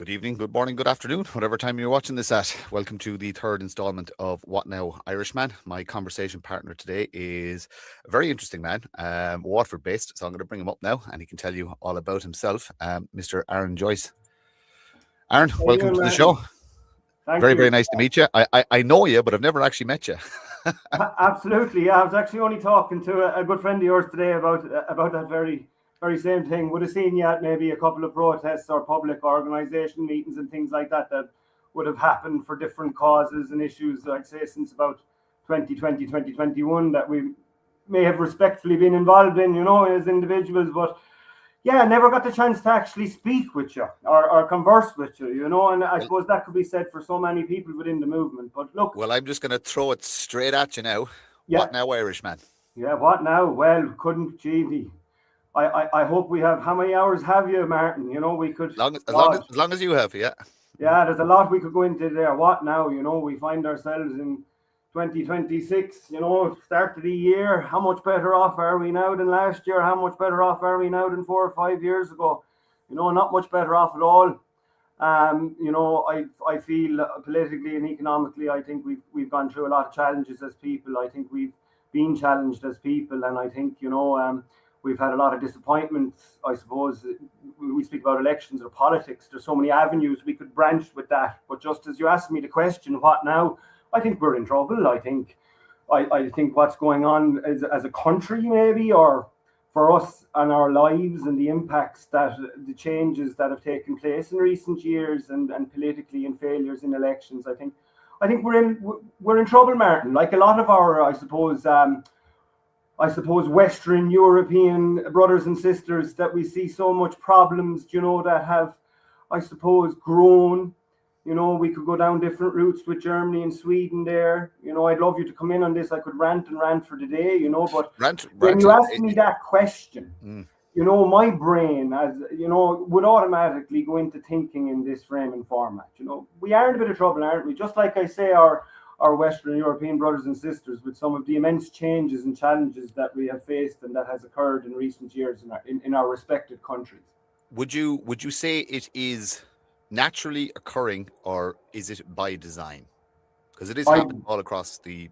Good evening, good morning, good afternoon, whatever time you're watching this at. Welcome to the third installment of What Now Irishman. My conversation partner today is a very interesting man, Waterford based. So I'm going to bring him up now and he can tell you all about himself, Mr. Aaron Joyce. Aaron, How you welcome doing, to the Martin? show. Thank Very, very you. nice to meet you. I know you, but I've never actually met you. Absolutely. Yeah, I was actually only talking to a good friend of yours today about that very same thing. Would have seen you at maybe a couple of protests or public organisation meetings and things like that would have happened for different causes and issues, I'd say, since about 2020, 2021 that we may have respectfully been involved in, as individuals. But yeah, never got the chance to actually speak with you or converse with you, and I Well, suppose that could be said for so many people within the movement. But look, well, I'm just going to throw it straight at you now. yeah, What Now Irishman? yeah, what now? Well, couldn't Genie. I hope we have, how many hours have you, Martin? We could, God, As long as you have, yeah. yeah, there's a lot we could go into there. What now? We find ourselves in 2026, start of the year. How much better off are we now than last year? How much better off are we now than 4 or 5 years ago? Not much better off at all. I feel politically and economically, I think we've gone through a lot of challenges as people. I think we've been challenged as people, and I think we've had a lot of disappointments. I suppose we speak about elections or politics. There's so many avenues we could branch with that. But just as you asked me the question, what now? I think we're in trouble. I think what's going on as a country, maybe, or for us and our lives and the impacts that the changes that have taken place in recent years and politically and failures in elections. I think we're in trouble, Martin. Like a lot of our, I suppose, Western European brothers and sisters, that we see so much problems, that have, I suppose, grown. We could go down different routes with Germany and Sweden there. I'd love you to come in on this. I could rant for the day, but when you ask me that question, my brain, would automatically go into thinking in this frame and format. We are in a bit of trouble, aren't we? Just like I say, our Western European brothers and sisters, with some of the immense changes and challenges that we have faced and that has occurred in recent years in our respective countries. Would you say it is naturally occurring, or is it by design? Because it is happening all across the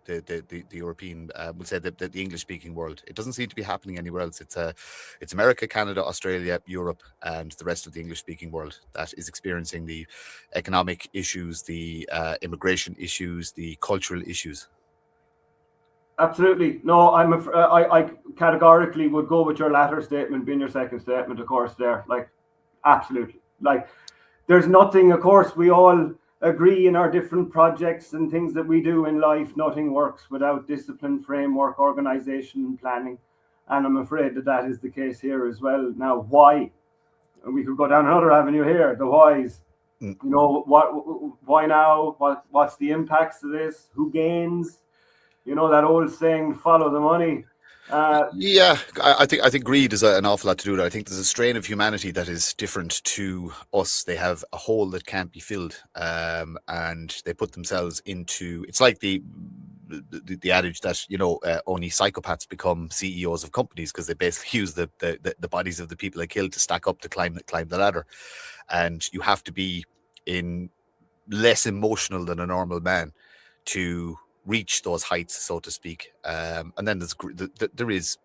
European, we'll say the English speaking world. It doesn't seem to be happening anywhere else. It's America, Canada, Australia, Europe, and the rest of the English speaking world that is experiencing the economic issues, the immigration issues, the cultural issues. Absolutely. No, I categorically would go with your latter statement being your second statement, of course, there. Like, absolutely. Like, there's nothing, of course, we all agree in our different projects and things that we do in life. Nothing works without discipline, framework, organization, and planning. And I'm afraid that is the case here as well. Now, why? We could go down another avenue here, the whys. Why now? What's the impacts of this? Who gains? That old saying, follow the money. Yeah, I think greed is an awful lot to do with it. I think there's a strain of humanity that is different to us. They have a hole that can't be filled, and they put themselves into. It's like the adage that only psychopaths become CEOs of companies, because they basically use the bodies of the people they killed to stack up to climb the ladder, and you have to be in less emotional than a normal man to reach those heights, so to speak. And then there is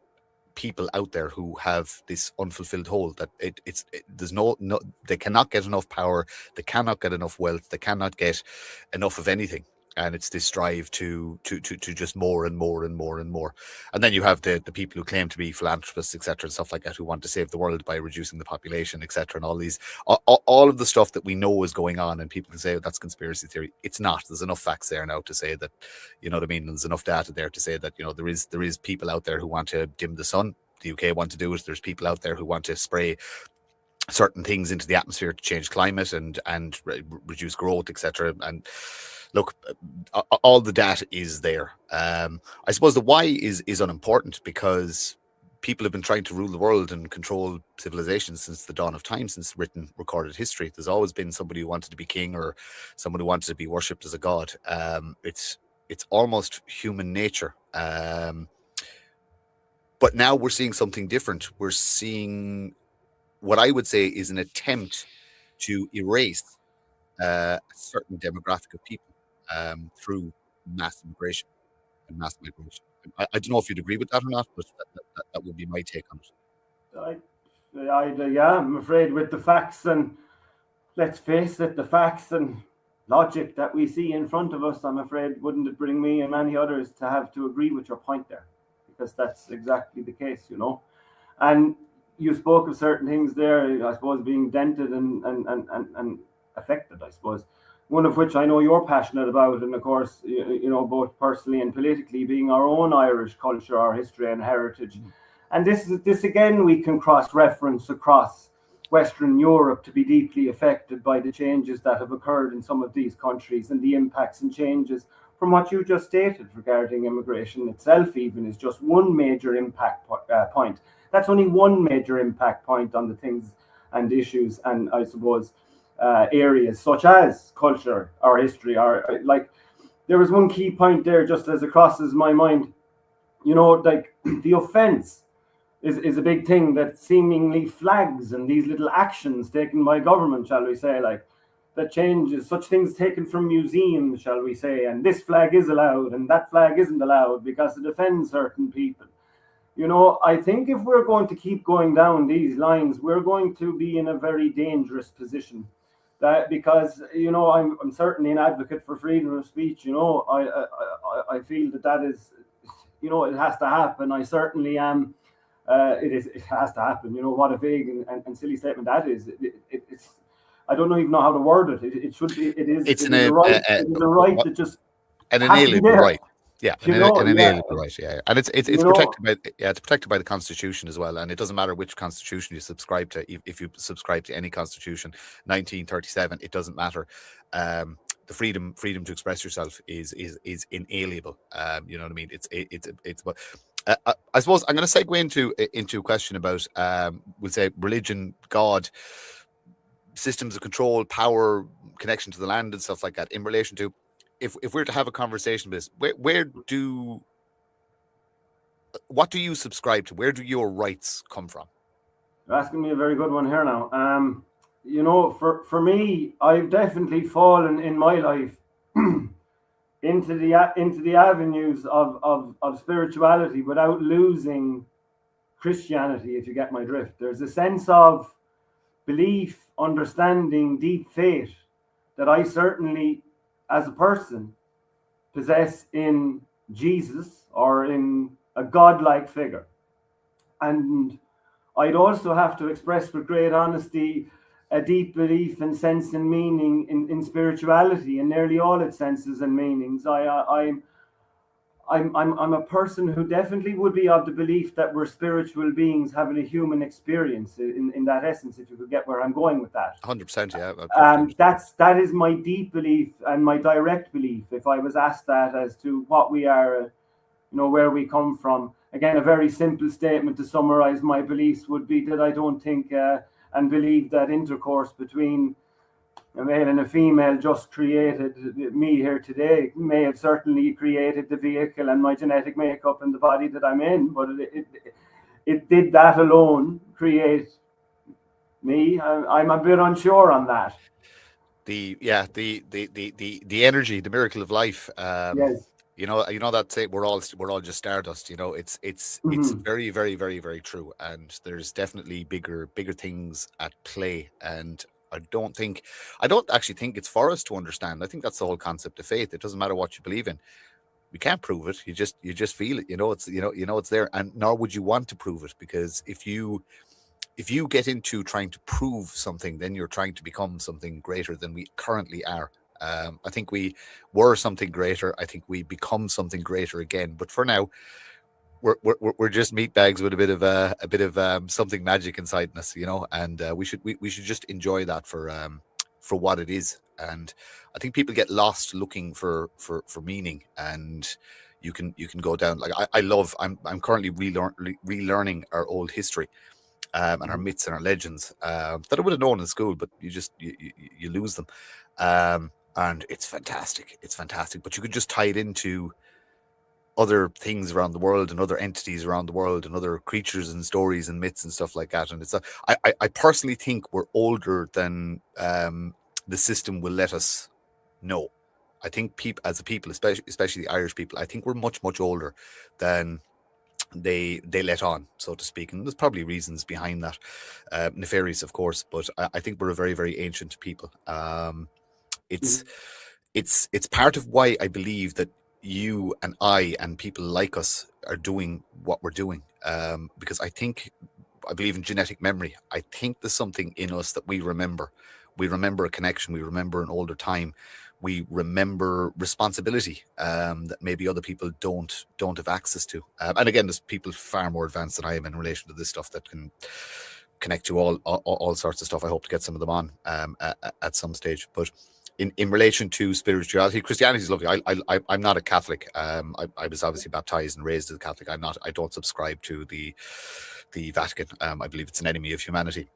people out there who have this unfulfilled hole that there's no they cannot get enough power, they cannot get enough wealth, they cannot get enough of anything. And it's this drive to just more and more and more and more. And then you have the people who claim to be philanthropists, etc., and stuff like that, who want to save the world by reducing the population, etc., and all of the stuff that we know is going on. And people can say, oh, that's conspiracy theory. It's not. There's enough facts there now to say that, you know what I mean? There's enough data there to say that, there is people out there who want to dim the sun. The UK want to do it. There's people out there who want to spray certain things into the atmosphere to change climate and reduce growth, etc. And look, all the data is there. I suppose the why is unimportant, because people have been trying to rule the world and control civilizations since the dawn of time, since written, recorded history. There's always been somebody who wanted to be king, or someone who wanted to be worshipped as a god. It's almost human nature. But now we're seeing something different. We're seeing what I would say is an attempt to erase a certain demographic of people through mass immigration and mass migration. I don't know if you'd agree with that or not, but that would be my take on it. Yeah, I'm afraid with the facts and let's face it, the facts and logic that we see in front of us, I'm afraid, wouldn't it bring me and many others to have to agree with your point there, because that's exactly the case, you know. And you spoke of certain things there, I suppose, being dented and affected, I suppose. One of which I know you're passionate about, and of course, you know, both personally and politically, being our own Irish culture, our history and heritage. And this again, we can cross-reference across Western Europe to be deeply affected by the changes that have occurred in some of these countries, and the impacts and changes from what you just stated regarding immigration itself even is just one major impact point. That's only one major impact point on the things and issues and I suppose areas such as culture, our history, like there was one key point there just as it crosses my mind, you know, like the offense is a big thing that seemingly flags and these little actions taken by government, shall we say, like that changes such things taken from museums, shall we say, and this flag is allowed and that flag isn't allowed because it offends certain people. You know, I think if we're going to keep going down these lines, we're going to be in a very dangerous position. That because you know, I'm certainly an advocate for freedom of speech. You know, I feel that is, you know, it has to happen. I certainly am. It has to happen. You know, what a vague and silly statement that is. It's I don't even know how to word it. It should be. It is. It's It is a right. It is a right that just an has to be inalienable there. right. Yeah, You know, an inalienable right. Yeah, and it's you know, protected by it's protected by the Constitution as well. And it doesn't matter which Constitution you subscribe to. If you subscribe to any Constitution, 1937, it doesn't matter. The freedom to express yourself is inalienable. You know what I mean? It's but I suppose I'm going to segue into a question about we'll say religion, God, systems of control, power, connection to the land, and stuff like that. In relation to if we're to have a conversation with this, what do you subscribe to? Where do your rights come from? you're asking me a very good one here now. You know, for me, I've definitely fallen in my life into the avenues of spirituality without losing Christianity, if you get my drift. There's a sense of belief, understanding, deep faith that I certainly, as a person, possess in Jesus or in a godlike figure. And I'd also have to express with great honesty a deep belief and sense and meaning in spirituality in nearly all its senses and meanings. I'm a person who definitely would be of the belief that we're spiritual beings having a human experience in that essence, if you could get where I'm going with that. 100%, yeah. That is my deep belief and my direct belief. If I was asked that as to what we are, you know, where we come from, again, a very simple statement to summarize my beliefs would be that I don't think and believe that intercourse between a male and a female just created me here today. May have certainly created the vehicle and my genetic makeup and the body that I'm in, but it did that alone create me. I'm a bit unsure on that. The energy, the miracle of life. Yes. You know that say we're all just stardust. You know, it's very, very, very, very true. And there's definitely bigger things at play. And I don't actually think it's for us to understand. I think that's the whole concept of faith. It doesn't matter what you believe in. We can't prove it. You just feel it. You know, it's there, and nor would you want to prove it, because if you get into trying to prove something, then you're trying to become something greater than we currently are. I think we were something greater. I think we become something greater again. But for now, we're just meat bags with a bit of something magic inside us, you know. And we should just enjoy that for what it is. And I think people get lost looking for meaning. And you can go down, like I'm currently relearning our old history. And our myths and our legends that I would have known in school, but you lose them. And it's fantastic. It's fantastic. But you could just tie it into other things around the world and other entities around the world and other creatures and stories and myths and stuff like that. And it's I personally think we're older than the system will let us know. I think people, as a people, especially the Irish people, I think we're much, much older than they let on, so to speak. And there's probably reasons behind that, nefarious, of course, but I think we're a very, very ancient people. It's part of why I believe that you and I and people like us are doing what we're doing, because I believe in genetic memory. I think there's something in us that we remember. We remember a connection. We remember an older time. We remember responsibility that maybe other people don't have access to. And again, there's people far more advanced than I am in relation to this stuff that can connect to all sorts of stuff. I hope to get some of them on at some stage. But in relation to spirituality, Christianity is lovely. I'm not a Catholic. I was obviously baptized and raised as a Catholic. I don't subscribe to the Vatican. I believe it's an enemy of humanity.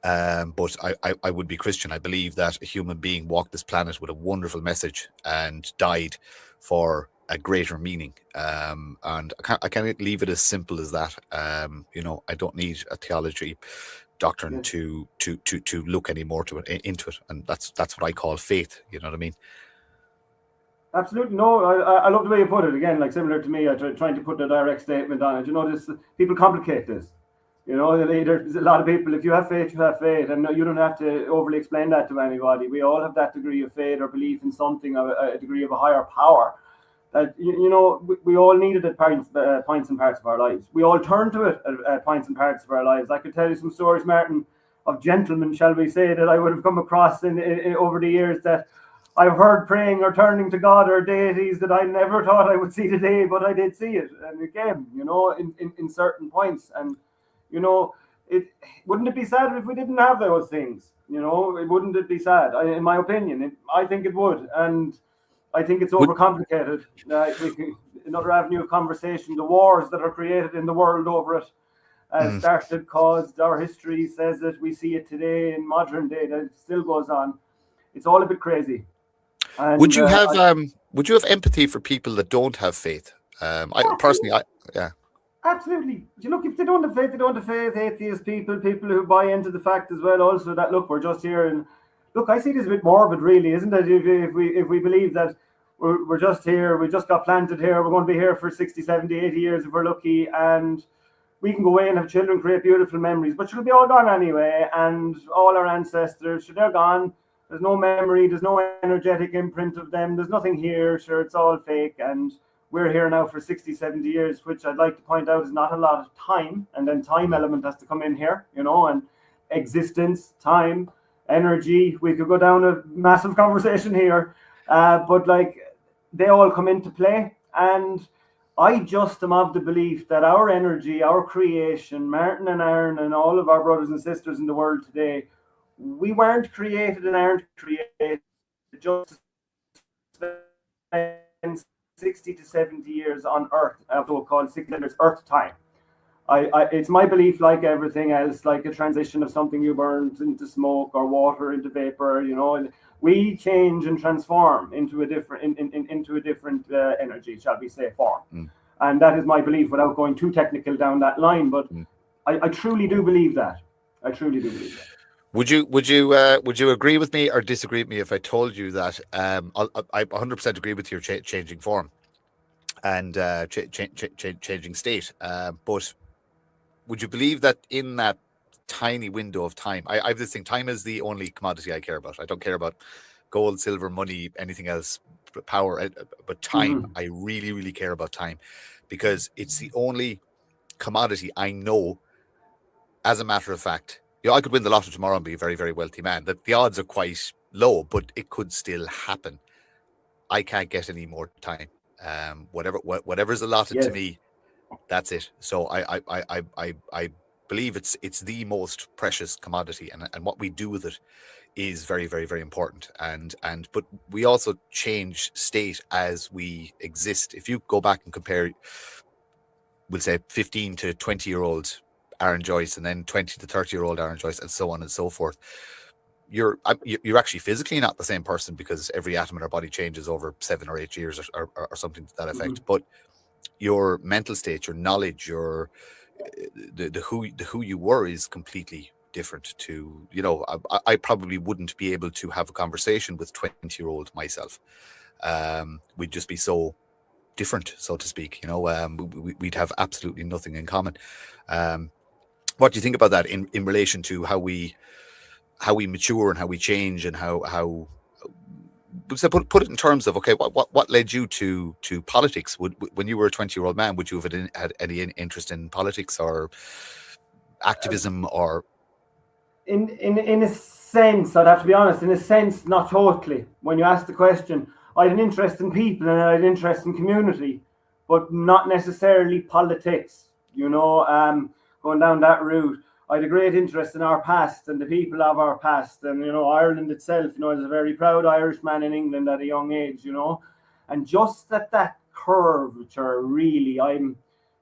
But I would be Christian. I believe that a human being walked this planet with a wonderful message and died for a greater meaning. And I can't leave it as simple as that. I don't need a theology doctrine to look any more into it, and that's what I call faith. You know what I mean? Absolutely. No, I love the way you put it. Again, like similar to me, I trying to put a direct statement on it. This people complicate this. There's a lot of people. If you have faith, you have faith, and you don't have to overly explain that to anybody. We all have that degree of faith or belief in something, a degree of a higher power. That we all need it at points and parts of our lives. We all turn to it at points and parts of our lives. I could tell you some stories, Martin, of gentlemen, shall we say, that I would have come across in over the years that I've heard praying or turning to God or deities that I never thought I would see today, but I did see it. And again, in certain points. And wouldn't it be sad if we didn't have those things? Wouldn't it be sad? In my opinion, I think it would. And I think it's overcomplicated. Another avenue of conversation, the wars that are created in the world over it started, caused, our history says it, we see it today in modern day, that it still goes on. It's all a bit crazy. And, would you have empathy for people that don't have faith? Absolutely. Look, if they don't have faith, they don't have faith. Atheist people who buy into the fact as well also that, look, we're just here. And look, I see this a bit morbid, really, isn't it? If we believe that we're just here, we just got planted here, we're going to be here for 60, 70, 80 years if we're lucky, and we can go away and have children, create beautiful memories, but it'll be all gone anyway. And all our ancestors, they're gone. There's no memory, there's no energetic imprint of them, there's nothing here, sure, it's all fake. And we're here now for 60, 70 years, which I'd like to point out is not a lot of time. And then time element has to come in here, and existence, time, energy. We could go down a massive conversation here, but they all come into play. And I just am of the belief that our energy, our creation, Martin and Aaron and all of our brothers and sisters in the world today, we weren't created and aren't created just 60 to 70 years on Earth, called 6 years Earth time. It's my belief, like everything else, like a transition of something you burned into smoke or water into vapor, we change and transform into a different energy, shall we say, form. And that is my belief, without going too technical down that line. But I truly do believe that. I truly do believe that. Would you agree with me or disagree with me if I told you that I 100% agree with your changing form and changing state? But would you believe that in that tiny window of time, I have this thing: time is the only commodity I care about. I don't care about gold, silver, money, anything else, power, but time. I really, really care about time, because it's the only commodity I know, as a matter of fact. I could win the lotto tomorrow and be a very, very wealthy man. That the odds are quite low, but it could still happen. I can't get any more time. Whatever's allotted to me, that's it. So I believe it's the most precious commodity, and what we do with it is very, very, very important. But we also change state as we exist. If you go back and compare, we'll say 15 to 20-year-old Aaron Joyce, and then 20 to 30-year-old Aaron Joyce, and so on and so forth, you're actually physically not the same person, because every atom in our body changes over 7 or 8 years or something to that effect. But your mental state, your knowledge, the who you were is completely different to, I probably wouldn't be able to have a conversation with 20-year-old myself. We'd just be so different, so to speak. We'd have absolutely nothing in common. What do you think about that in relation to how we mature and how we change, and how so put it in terms of, okay, what led you to politics? When you were a 20-year-old man, would you have had any interest in politics or activism? Or in a sense, I'd have to be honest, in a sense, not totally. When you ask the question, I had an interest in people and I had an interest in community, but not necessarily politics, going down that route. I had a great interest in our past and the people of our past, and Ireland itself. I was a very proud Irishman in England at a young age, and just at that curvature, really, I'm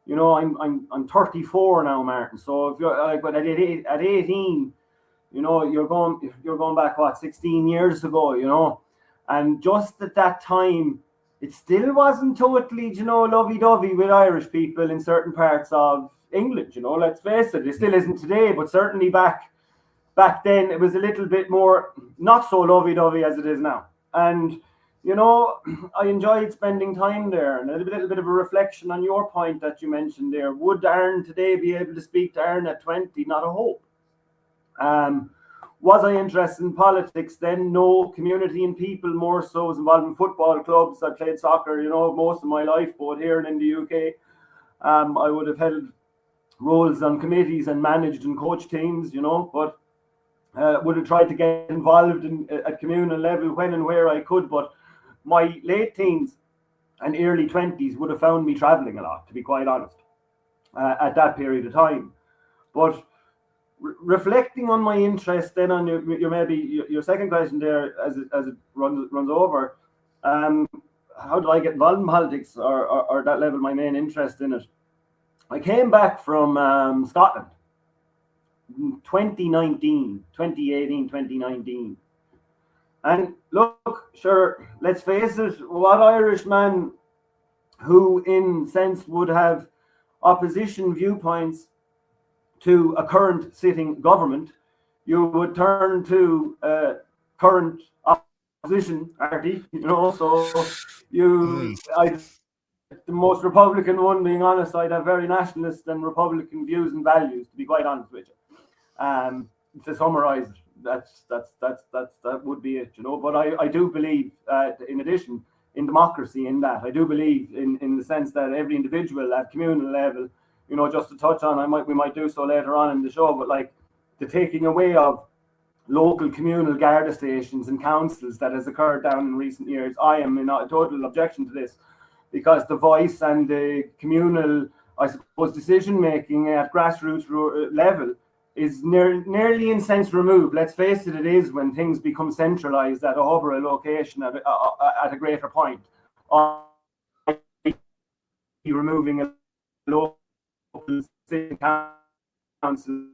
34 now, Martin. So if you're like, but at 18, you're going back 16 years ago, and just at that time, it still wasn't totally, lovey-dovey with Irish people in certain parts of England, let's face it still isn't today, but certainly back then it was a little bit more not so lovey-dovey as it is now. And I enjoyed spending time there, and a little bit of a reflection on your point that you mentioned there. Would Aaron today be able to speak to Aaron at 20? Not a hope. Was I interested in politics then? No. Community and people more so. I was involved in football clubs. I played soccer, most of my life, both here and in the UK. I would have held roles on committees and managed and coached teams, but would have tried to get involved at communal level when and where I could. But my late teens and early 20s would have found me traveling a lot, to be quite honest, at that period of time. But reflecting on my interest then on your second question there, as it runs over, how did I get involved in politics, or that level, my main interest in it? I came back from Scotland 2018, 2019. And look, sure, let's face it, what Irishman who in sense would have opposition viewpoints to a current sitting government, you would turn to a current opposition party, so the most Republican one, being honest, I'd have very nationalist and Republican views and values, to be quite honest with you. To summarise, that would be it, But I do believe, in addition, in democracy. In that, I do believe in the sense that every individual at communal level, just to touch on, we might do so later on in the show, but like the taking away of local communal Garda stations and councils that has occurred down in recent years, I am in a total objection to this. Because the voice and the communal, I suppose, decision-making at grassroots level is nearly in sense removed. Let's face it, it is when things become centralised at a hub or a location at a greater point. Removing a local city council.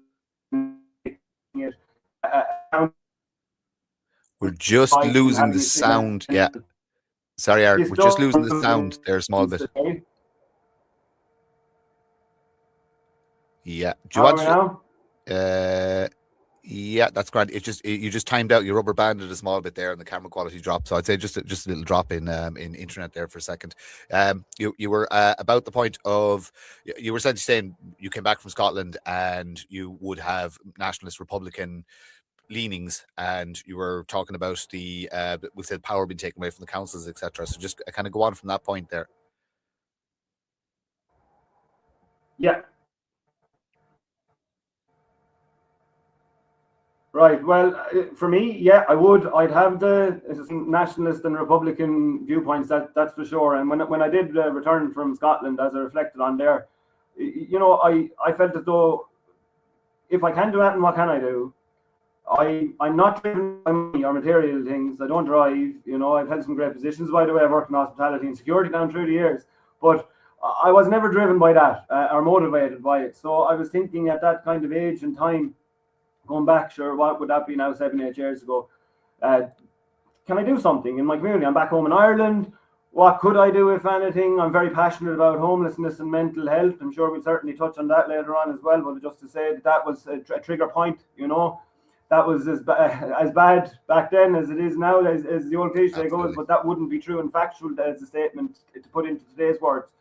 We're just losing the sound, yeah. Sorry, Aaron, we're just losing the sound there a small bit. Yeah. Do you want to? Yeah, that's great. You just timed out. You rubber banded a small bit there, and the camera quality dropped. So I'd say just a little drop in internet there for a second. You were about the point of, you were essentially saying you came back from Scotland and you would have nationalist Republican leanings, and you were talking about we said power being taken away from the councils, etc. So just kind of go on from that point there. Yeah. Right. Well, for me, yeah, I'd have the nationalist and Republican viewpoints. That's for sure. And when I did return from Scotland, as I reflected on there, I felt as though if I can do that, what can I do? I'm not driven by money or material things. I don't drive. I've had some great positions, by the way. I've worked in hospitality and security down through the years, but I was never driven by that or motivated by it. So I was thinking at that kind of age and time, going back, sure, what would that be now, 7-8 years ago? Can I do something in my community? I'm back home in Ireland. What could I do, if anything? I'm very passionate about homelessness and mental health. I'm sure we'll certainly touch on that later on as well. But just to say that was a trigger point, that was as bad back then as it is now, as the old cliche goes. But that wouldn't be true and factual as a statement to put into today's words.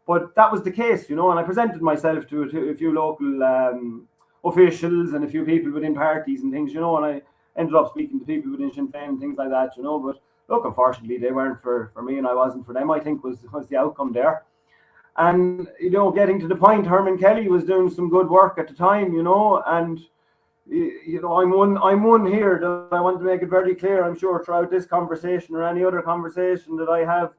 But that was the case, and I presented myself to a few local officials and a few people within parties and things, and I ended up speaking to people within Sinn Féin and things like that, But look, unfortunately, they weren't for me and I wasn't for them, I think was the outcome there. And, getting to the point, Herman Kelly was doing some good work at the time, and, I'm one here that I want to make it very clear, I'm sure, throughout this conversation or any other conversation that I have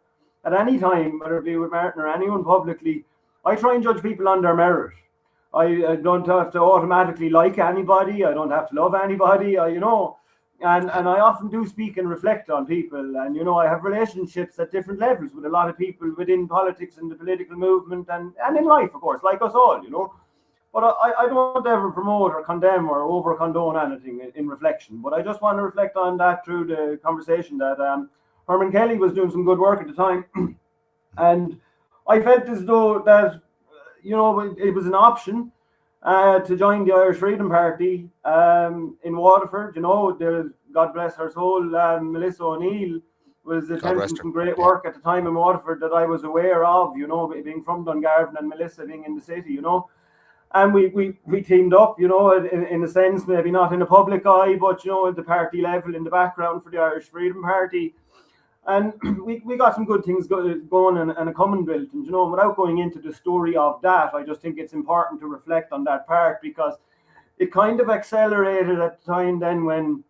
at any time, whether it be with Martin or anyone publicly, I try and judge people on their merit. I don't have to automatically like anybody. I don't have to love anybody, and I often do speak and reflect on people. And, I have relationships at different levels with a lot of people within politics and the political movement and in life, of course, like us all, But I don't ever promote or condemn or over condone anything in reflection. But I just want to reflect on that through the conversation that Herman Kelly was doing some good work at the time. And I felt as though that, it was an option to join the Irish Freedom Party in Waterford. God bless her soul, Melissa O'Neill was attempting some great work at the time in Waterford that I was aware of, being from Dungarvan and Melissa being in the city, And we teamed up, in a sense, maybe not in a public eye, but, at the party level in the background for the Irish Freedom Party. And we got some good things going and a common built. And, without going into the story of that, I just think it's important to reflect on that part because it kind of accelerated at the time then when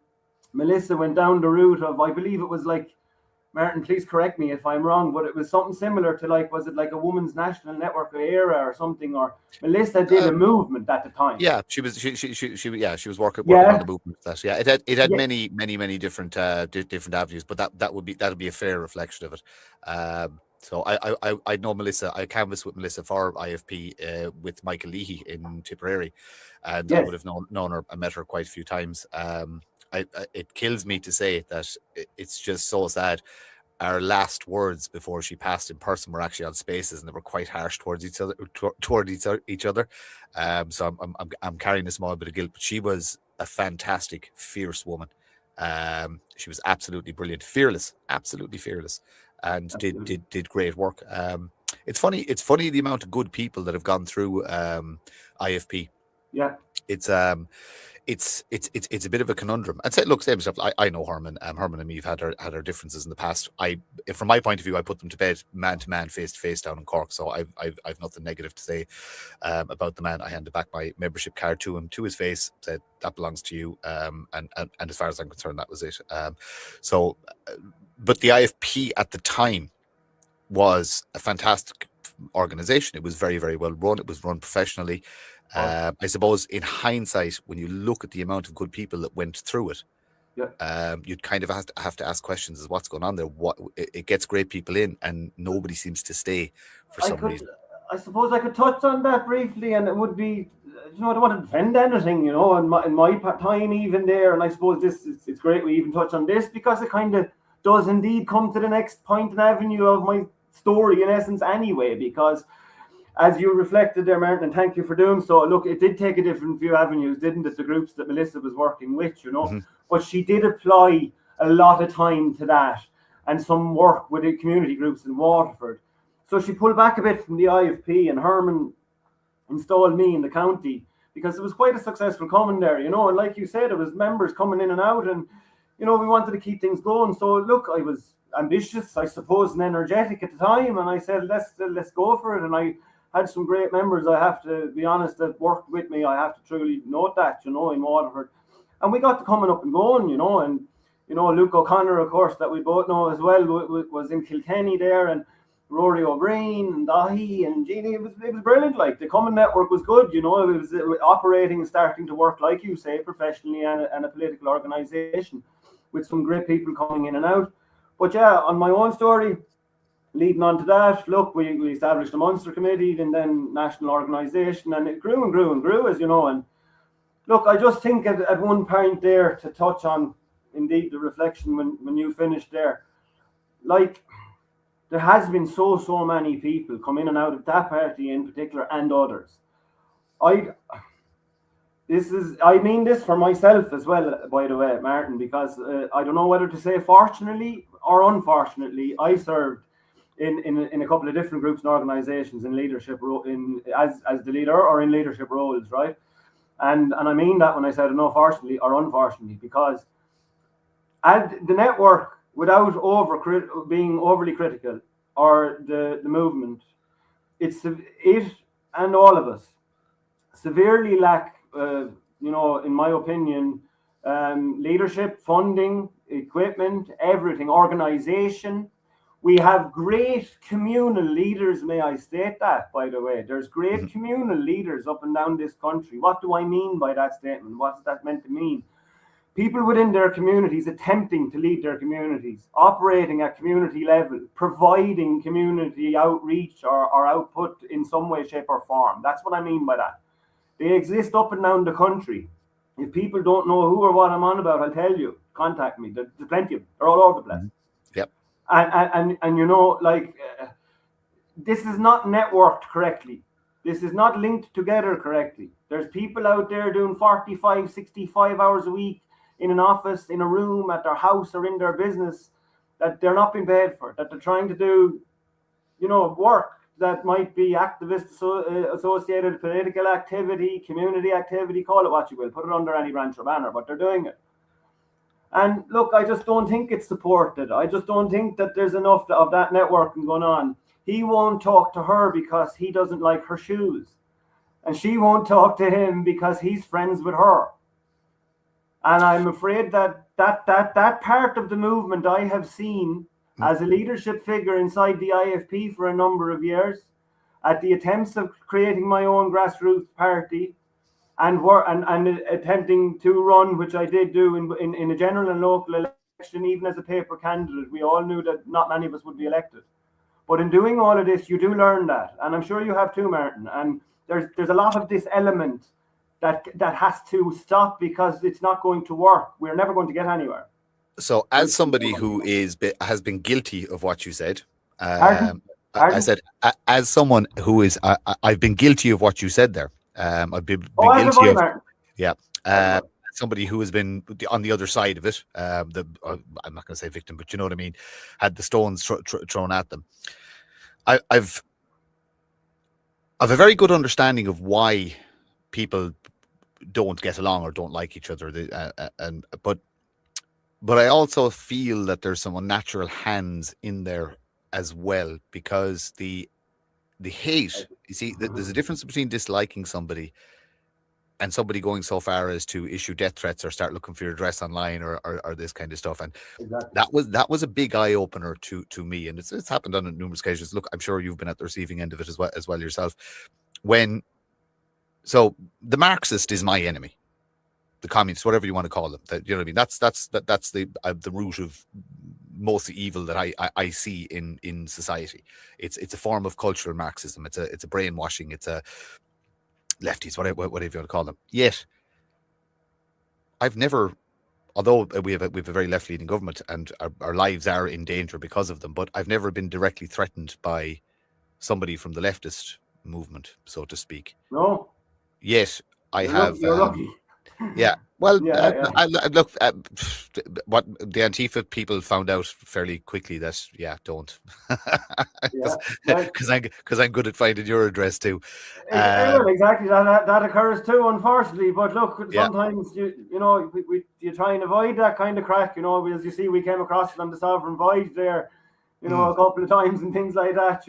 Melissa went down the route of, I believe it was like, Martin, please correct me if I'm wrong, but it was something similar to was it like a Women's National Network era or something? Or Melissa did a movement at the time. Yeah, she was working on the movement. It had many different different avenues, but that would be a fair reflection of it. So I know Melissa. I canvassed with Melissa for IFP with Michael Leahy in Tipperary, and I would have known her. I met her quite a few times. It kills me to say that it's just so sad. Our last words before she passed in person were actually on Spaces, and they were quite harsh towards each other. So I'm carrying a small bit of guilt, but she was a fantastic, fierce woman. She was absolutely brilliant, absolutely fearless, and did great work. It's funny the amount of good people that have gone through IFP. Yeah, it's a bit of a conundrum. And say, look, same stuff. I know Herman. Herman and me have had our differences in the past. From my point of view, I put them to bed man to man, face to face down in Cork. So I've nothing negative to say about the man. I handed back my membership card to him, to his face, said that belongs to you. And as far as I'm concerned, that was it. But the IFP at the time was a fantastic organization. It was very, very well run. It was run professionally. I suppose in hindsight, when you look at the amount of good people that went through it, you'd kind of have to ask questions as what's going on there. It gets great people in, and nobody seems to stay for some reason. I suppose I could touch on that briefly, and it would be, I don't want to defend anything, in my time even there. And I suppose it's great we even touch on this because it kind of does indeed come to the next point and avenue of my story in essence anyway, because as you reflected there, Martin, and thank you for doing so. Look, it did take a different few avenues, didn't it? The groups that Melissa was working with, Mm-hmm. But she did apply a lot of time to that and some work with the community groups in Waterford. So she pulled back a bit from the IFP, and Herman installed me in the county because it was quite a successful coming there, And like you said, it was members coming in and out, and, we wanted to keep things going. So look, I was ambitious, I suppose, and energetic at the time. And I said, let's go for it. And I had some great members, I have to be honest, that worked with me. I have to truly note that, in Waterford. And we got to coming up and going, and, Luke O'Connor, of course, that we both know as well, was in Kilkenny there, and Rory O'Brien and Dahi and Jeannie. It was brilliant. Like, the common network was good, it was operating and starting to work, like you say, professionally and a political organisation with some great people coming in and out. But yeah, on my own story, leading on to that, look, we established a Munster committee and then national organisation, and it grew and grew and grew, as you know. And look, I just think at one point there to touch on, indeed, the reflection when you finished there, like, there has been so many people come in and out of that party in particular and others. I mean this for myself as well, by the way, Martin, because I don't know whether to say fortunately or unfortunately, I served in a couple of different groups and organizations in leadership as the leader or in leadership roles, right? And I mean that when I said no, fortunately or unfortunately, because the network, without being overly critical, or the movement, it and all of us severely lack, in my opinion, leadership, funding, equipment, everything, organization. We have great communal leaders, may I state that, by the way. There's great communal leaders up and down this country. What do I mean by that statement? What's that meant to mean? People within their communities attempting to lead their communities, operating at community level, providing community outreach or output in some way, shape, or form. That's what I mean by that. They exist up and down the country. If people don't know who or what I'm on about, I'll tell you. Contact me. There's plenty of them. They're all over the place. Yep. And this is not networked correctly. This is not linked together correctly. There's people out there doing 45, 65 hours a week in an office, in a room, at their house, or in their business, that they're not being paid for, that they're trying to do, work that might be activist associated political activity, community activity, call it what you will, put it under any branch or banner, but they're doing it. And look, I just don't think it's supported. I just don't think that there's enough of that networking going on. He won't talk to her because he doesn't like her shoes. And she won't talk to him because he's friends with her. And I'm afraid that part of the movement I have seen as a leadership figure inside the IFP for a number of years, at the attempts of creating my own grassroots party, and attempting to run, which I did do in a general and local election, even as a paper candidate. We all knew that not many of us would be elected. But in doing all of this, you do learn that. And I'm sure you have too, Martin. And there's a lot of this element that has to stop, because it's not going to work. We're never going to get anywhere. So as somebody who has been guilty of what you said, Pardon? I said, as someone who is, I've been guilty of what you said there. I've been guilty of, somebody who has been on the other side of it. I'm not going to say victim, but you know what I mean. Had the stones thrown at them. I've a very good understanding of why people don't get along or don't like each other, but I also feel that there's some unnatural hands in there as well, because the hate, you see, there's a difference between disliking somebody and somebody going so far as to issue death threats or start looking for your address online or this kind of stuff. And exactly. that was a big eye opener to me, and it's happened on numerous occasions. Look, I'm sure you've been at the receiving end of it as well yourself. So the Marxist is my enemy, the communist, whatever you want to call them. You know what I mean? That's the root of most of the evil that I see in society. It's a form of cultural Marxism. It's a brainwashing. It's a lefties, whatever you want to call them. Yet I've never, although we have a very left leaning government and our lives are in danger because of them, but I've never been directly threatened by somebody from the leftist movement, so to speak. No. Yet I have. You're lucky. Yeah. Well, yeah. Look, what the Antifa people found out fairly quickly that, don't. Because I'm good at finding your address too. Exactly. That occurs too, unfortunately. But look, sometimes you try and avoid that kind of crack. As you see, we came across it on the Sovereign Voyage there, a couple of times and things like that.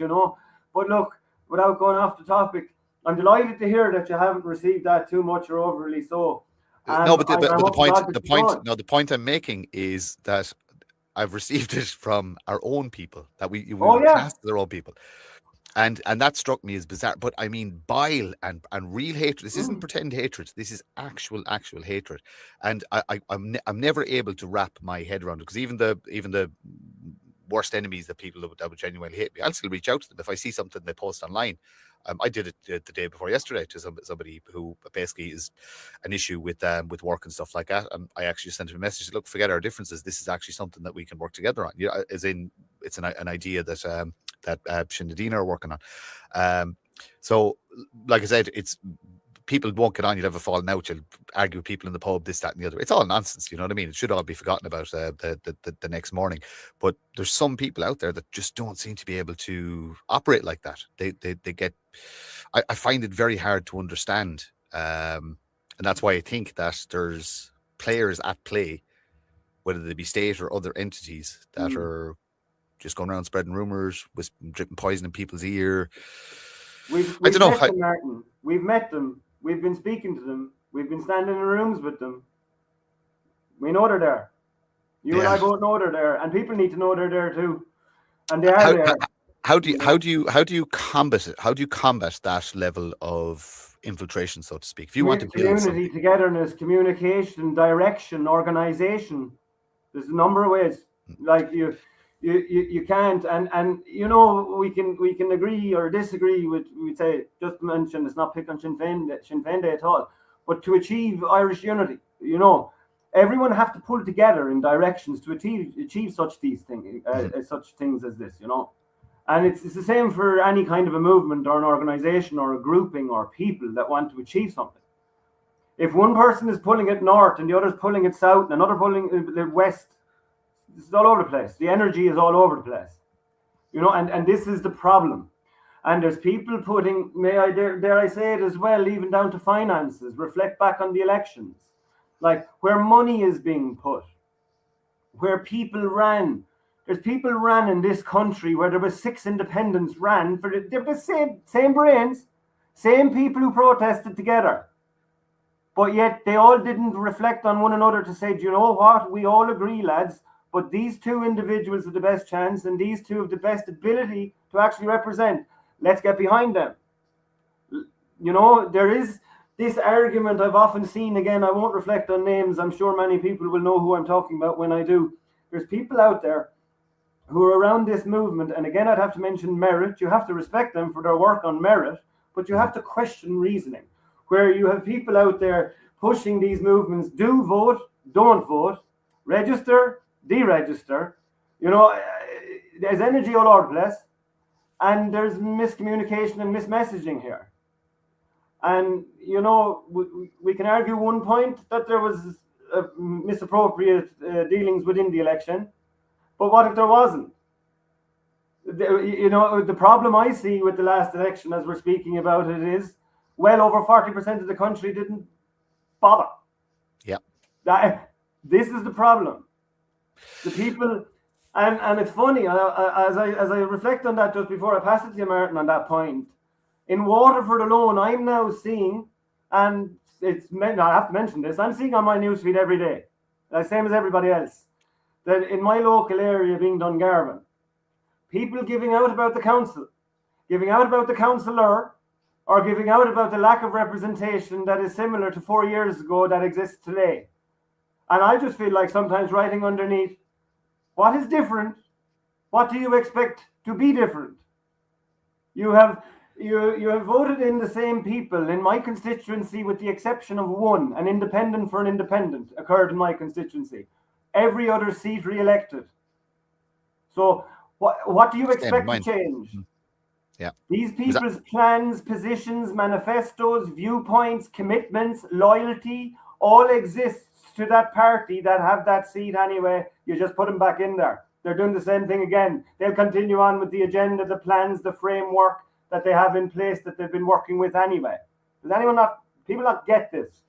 But look, without going off the topic, I'm delighted to hear that you haven't received that too much or overly so. No, but the point I'm making is that I've received it from our own people, that we class their own people, and that struck me as bizarre. But I mean, bile and real hatred. This isn't pretend hatred. This is actual hatred, and I'm never able to wrap my head around it, because even the worst enemies, that people that would genuinely hate me. I'll still reach out to them if I see something they post online. I did it the day before yesterday to somebody who basically is an issue with work and stuff like that. And I actually sent him a message. Look, forget our differences. This is actually something that we can work together on. As in, it's an idea that Shinadina are working on. So, like I said, it's people won't get on. You'll have a falling out. You'll argue with people in the pub, this, that, and the other. It's all nonsense. You know what I mean? It should all be forgotten about the next morning. But there's some people out there that just don't seem to be able to operate like that. They get. I find it very hard to understand, and that's why I think that there's players at play, whether they be state or other entities, that are just going around spreading rumors, dripping poison in people's ear. We've met them, Martin. We've met them. We've been speaking to them. We've been standing in rooms with them. We know they're there. You and I both know they're there, and people need to know they're there too. And they are there. How do you combat it? How do you combat that level of infiltration, so to speak? If you want to build community, togetherness, communication, direction, organization. There's a number of ways. Like you can't, and you know, we can agree or disagree with, we say, just to mention, it's not pick on Sinn Féin Day at all, but to achieve Irish unity, you know, everyone have to pull together in directions to achieve such things as this, you know. And it's the same for any kind of a movement or an organization or a grouping or people that want to achieve something. If one person is pulling it north and the other is pulling it south and another pulling it west, it's all over the place. The energy is all over the place, you know, and this is the problem. And there's people putting, dare I say it as well, even down to finances, reflect back on the elections, like where money is being put, where people ran. There's people ran in this country where there was 6 independents ran for the same brains, same people who protested together. But yet they all didn't reflect on one another to say, do you know what? We all agree, lads, but these 2 individuals have the best chance and these 2 have the best ability to actually represent. Let's get behind them. You know, there is this argument I've often seen. Again, I won't reflect on names. I'm sure many people will know who I'm talking about when I do. There's people out there who are around this movement. And again, I'd have to mention merit. You have to respect them for their work on merit, but you have to question reasoning, where you have people out there pushing these movements, do vote, don't vote, register, deregister. You know, there's energy all over the place, and there's miscommunication and mismessaging here. And, you know, we can argue one point that there was misappropriate dealings within the election, but what if there wasn't? You know, the problem I see with the last election, as we're speaking about it, is well over 40% of the country didn't bother. Yeah. This is the problem. The people, and it's funny, as I reflect on that just before I pass it to you, Martin, on that point, in Waterford alone, I'm now seeing, and I have to mention this, I'm seeing on my newsfeed every day, the same as everybody else, that in my local area being Dungarvan, people giving out about the council, giving out about the councillor, or giving out about the lack of representation that is similar to 4 years ago that exists today. And I just feel like sometimes writing underneath, what is different? What do you expect to be different? You have voted in the same people in my constituency, with the exception of one, an independent for an independent occurred in my constituency. Every other seat re-elected. So what do you expect to change? Mm-hmm. Yeah. These people's plans, positions, manifestos, viewpoints, commitments, loyalty, all exists to that party that have that seat anyway. You just put them back in there. They're doing the same thing again. They'll continue on with the agenda, the plans, the framework that they have in place that they've been working with anyway. Does people not get this?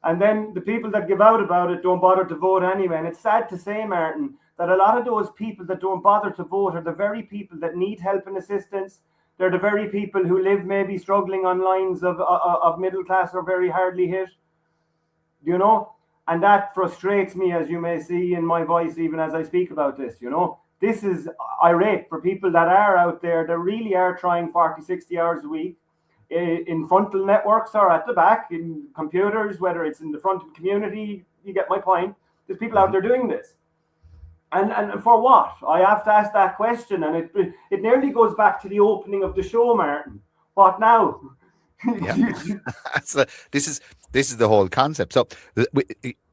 And then the people that give out about it don't bother to vote anyway. And it's sad to say, Martin, that a lot of those people that don't bother to vote are the very people that need help and assistance. They're the very people who live maybe struggling on lines of middle class or very hardly hit. You know? And that frustrates me, as you may see in my voice, even as I speak about this, you know? This is irate for people that are out there, that really are trying 40, 60 hours a week in frontal networks or at the back, in computers, whether it's in the front of the community, you get my point. There's people out there doing this. And for what? I have to ask that question, and it nearly goes back to the opening of the show, Martin. What now? Yeah. This is the whole concept. So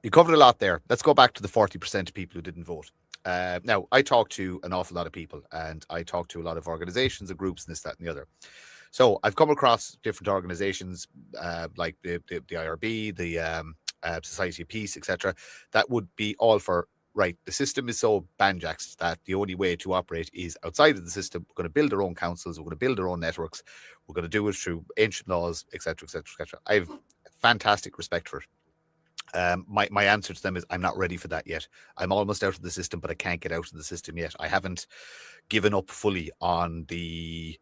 you covered a lot there. Let's go back to the 40% of people who didn't vote. Now, I talk to an awful lot of people, and I talk to a lot of organizations and groups and this, that, and the other. So I've come across different organizations like the IRB, the Society of Peace, etc., that would be all for, right, the system is so banjaxed that the only way to operate is outside of the system. We're going to build our own councils. We're going to build our own networks. We're going to do it through ancient laws, etc., etc., etc. I have fantastic respect for it. My answer to them is I'm not ready for that yet. I'm almost out of the system, but I can't get out of the system yet. I haven't given up fully on the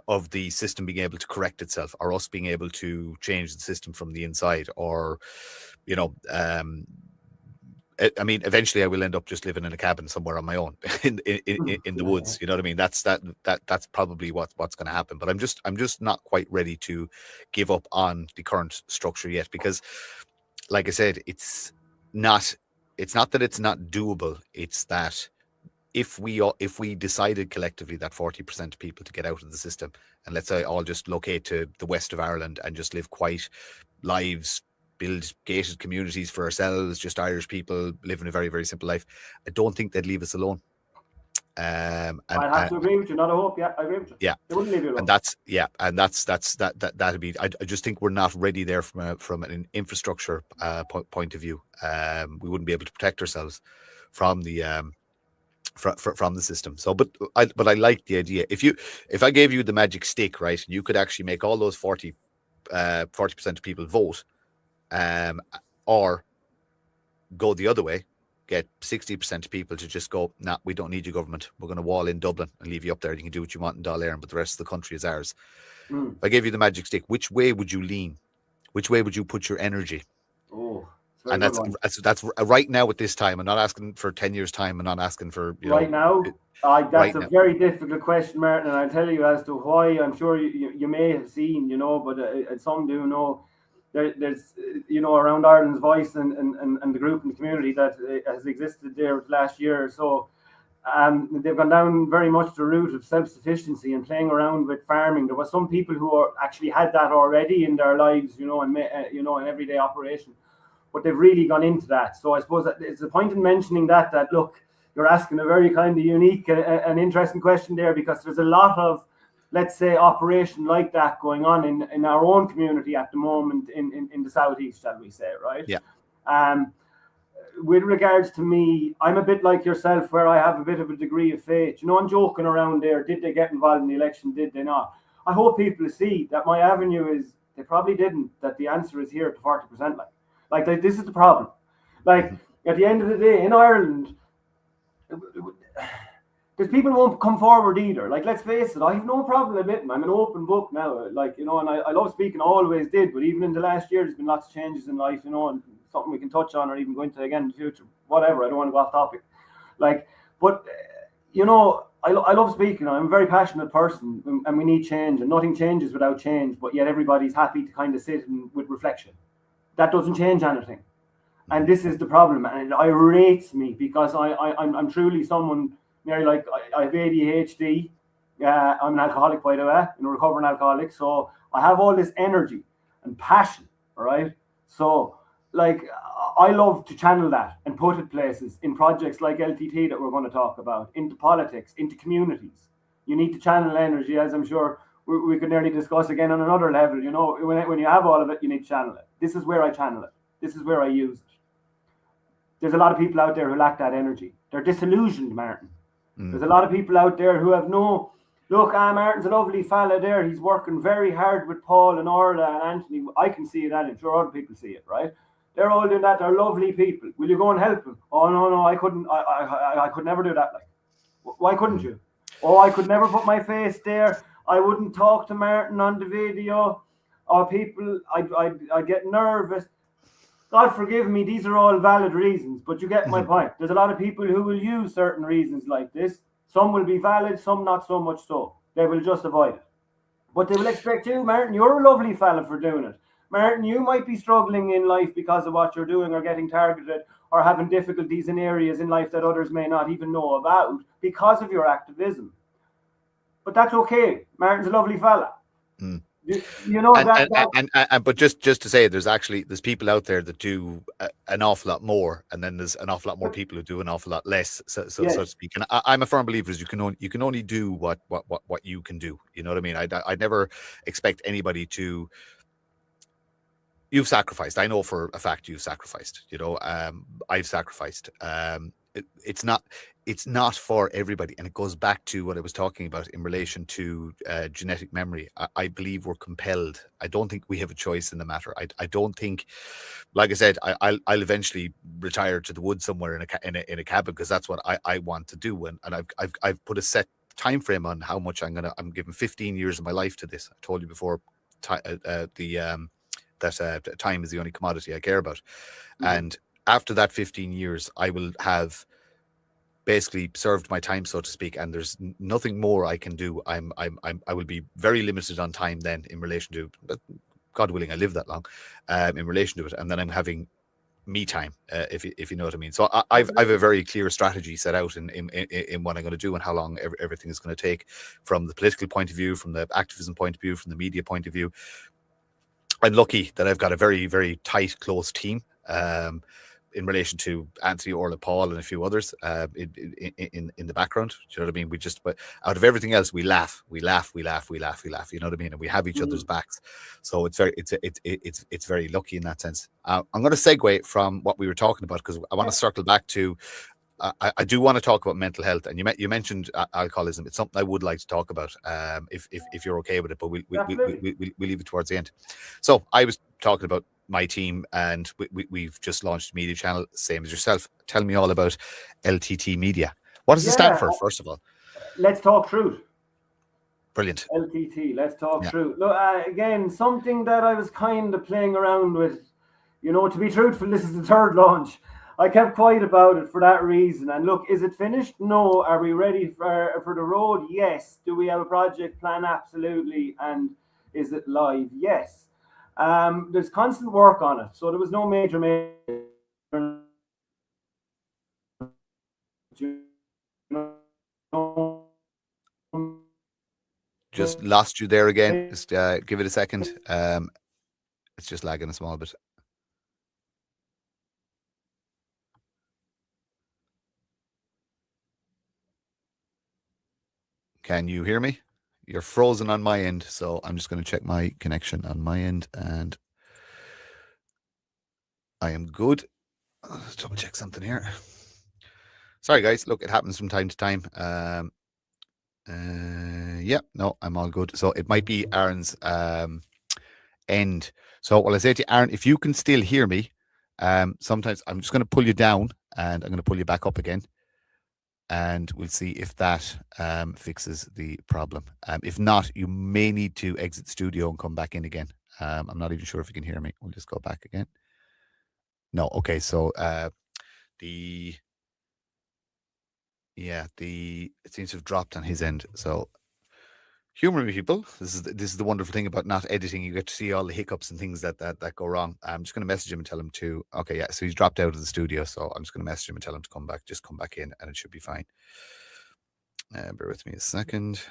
of the system being able to correct itself, or us being able to change the system from the inside, or I mean, eventually I will end up just living in a cabin somewhere on my own in the woods. You know what I mean? That's probably what's going to happen. But I'm just not quite ready to give up on the current structure yet, because, like I said, it's not that it's not doable. It's that if we decided collectively that 40% of people to get out of the system, and let's say all just locate to the west of Ireland and just live quiet lives, build gated communities for ourselves, just Irish people living a very, very simple life, I don't think they'd leave us alone. I have to agree with you. Not a hope. Yeah, I agree with you. Yeah, they wouldn't leave you alone. And that'd be. I just think we're not ready there from an infrastructure point of view. We wouldn't be able to protect ourselves from the from the system. So, but I like the idea. If I gave you the magic stick, right, you could actually make all those 40% of people vote, or go the other way, get 60% of people to just go, nah, we don't need your government. We're going to wall in Dublin and leave you up there. You can do what you want in Dáil Éireann, but the rest of the country is ours. If I gave you the magic stick, which way would you lean? Which way would you put your energy? Oh, and that's right now at this time. I'm not asking for 10 years time. I'm not asking for right now. That's a very difficult question, Martin, and I'll tell you as to why. I'm sure you may have seen, but some do know. There's around Ireland's Voice and the group and the community that has existed there for the last year or so. They've gone down very much the route of self-sufficiency and playing around with farming. There were some people who actually had that already in their lives, and in everyday operation, but they've really gone into that. So I suppose that it's a point in mentioning that look, you're asking a very kind of unique and interesting question there, because there's a lot of, let's say, operation like that going on in our own community at the moment in the southeast, shall we say, right? Yeah. With regards to me, I'm a bit like yourself, where I have a bit of a degree of faith. I'm joking around there. Did they get involved in the election? Did they not? I hope people see that my avenue is they probably didn't, that the answer is here to 40%. Like this is the problem. Like, at the end of the day, in Ireland, there's people who won't come forward either. Like, let's face it, I have no problem admitting I'm an open book now. And I love speaking, always did. But even in the last year, there's been lots of changes in life, and something we can touch on or even go into again in the future. Whatever, I don't want to go off topic. I love speaking. I'm a very passionate person, and we need change, and nothing changes without change. But yet everybody's happy to kind of sit with reflection. That doesn't change anything. And this is the problem, and it irritates me, because I'm truly someone. Like, I have ADHD. I'm an alcoholic, by the way, a recovering alcoholic. So I have all this energy and passion, all right? So, like, I love to channel that and put it places in projects like LTT that we're going to talk about, into politics, into communities. You need to channel energy, as I'm sure we could nearly discuss again on another level. When you have all of it, you need to channel it. This is where I channel it. This is where I use it. There's a lot of people out there who lack that energy. They're disillusioned, Martin. There's a lot of people out there who have no, look, Martin's a lovely fella there. He's working very hard with Paul and Orla and Anthony. I can see it, and I'm sure other people see it, right? They're all doing that. They're lovely people. Will you go and help them? Oh, no, I couldn't. I could never do that. Like, why couldn't you? Oh, I could never put my face there. I wouldn't talk to Martin on the video. Or people, I'd get nervous. God forgive me, these are all valid reasons, but you get my point. There's a lot of people who will use certain reasons like this. Some will be valid, some not so much so. They will just avoid it. But they will expect you, Martin, you're a lovely fella for doing it. Martin, you might be struggling in life because of what you're doing or getting targeted or having difficulties in areas in life that others may not even know about because of your activism. But that's okay. Martin's a lovely fella. Mm. You know that. But just to say, there's people out there that do an awful lot more, and then there's an awful lot more people who do an awful lot less, so to speak. And I'm a firm believer is you can only do what you can do. You know what I mean? I never expect anybody to. You've sacrificed. I know for a fact you've sacrificed. You know, I've sacrificed. It's not for everybody, and it goes back to what I was talking about in relation to genetic memory. I believe we're compelled. I don't think we have a choice in the matter. I don't think, like I said, I'll eventually retire to the woods somewhere in a cabin because that's what I want to do, and I've put a set time frame on how much I'm giving 15 years of my life to this. I told you before, that time is the only commodity I care about. Mm-hmm. And after that 15 years, I will have basically served my time, so to speak, and there's nothing more I can do. I will be very limited on time then in relation to, but God willing, I live that long, in relation to it, and then I'm having me time, if you know what I mean. So I've a very clear strategy set out in what I'm going to do and how long everything is going to take, from the political point of view, from the activism point of view, from the media point of view. I'm lucky that I've got a very, very tight, close team in relation to Anthony, Orla, Paul, and a few others in the background. Do you know what I mean? But out of everything else, we laugh. You know what I mean? And we have each other's backs. So it's very lucky in that sense. I'm going to segue from what we were talking about because I want to circle back to. I do want to talk about mental health, and you mentioned alcoholism. It's something I would like to talk about, if you're okay with it. But we'll leave it towards the end. So I was talking about my team, and we've just launched a media channel, same as yourself. Tell me all about LTT Media. What does it stand for, first of all? Let's Talk Truth. Brilliant. LTT, Let's Talk Truth. Look, again, something that I was kind of playing around with. You know, to be truthful, this is the third launch. I kept quiet about it for that reason. And look, is it finished? No. Are we ready for the road? Yes. Do we have a project plan? Absolutely. And is it live? Yes. There's constant work on it. So there was no major. Just lost you there again. Just give it a second. It's just lagging a small bit. Can you hear me? You're frozen on my end, so I'm just going to check my connection on my end, and I am good. Let's double check something here. Sorry, guys. Look, it happens from time to time. Yeah, no, I'm all good. So it might be Aaron's end. So what I say to you, Aaron, if you can still hear me, sometimes I'm just going to pull you down, and I'm going to pull you back up again. And we'll see if that fixes the problem. If not, you may need to exit the studio and come back in again. I'm not even sure if you can hear me. We'll just go back again. No, okay. So it seems to have dropped on his end. So humor me, people. This is the wonderful thing about not editing. You get to see all the hiccups and things that go wrong. I'm just going to message him and tell him to. Okay, yeah. So he's dropped out of the studio. So I'm just going to message him and tell him to come back. Just come back in, and it should be fine. Bear with me a second.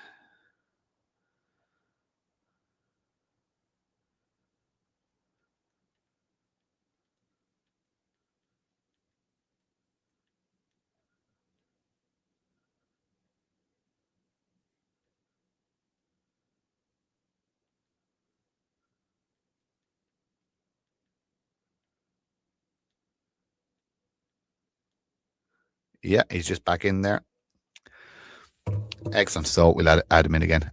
Yeah, he's just back in there. Excellent. So we'll add him in again.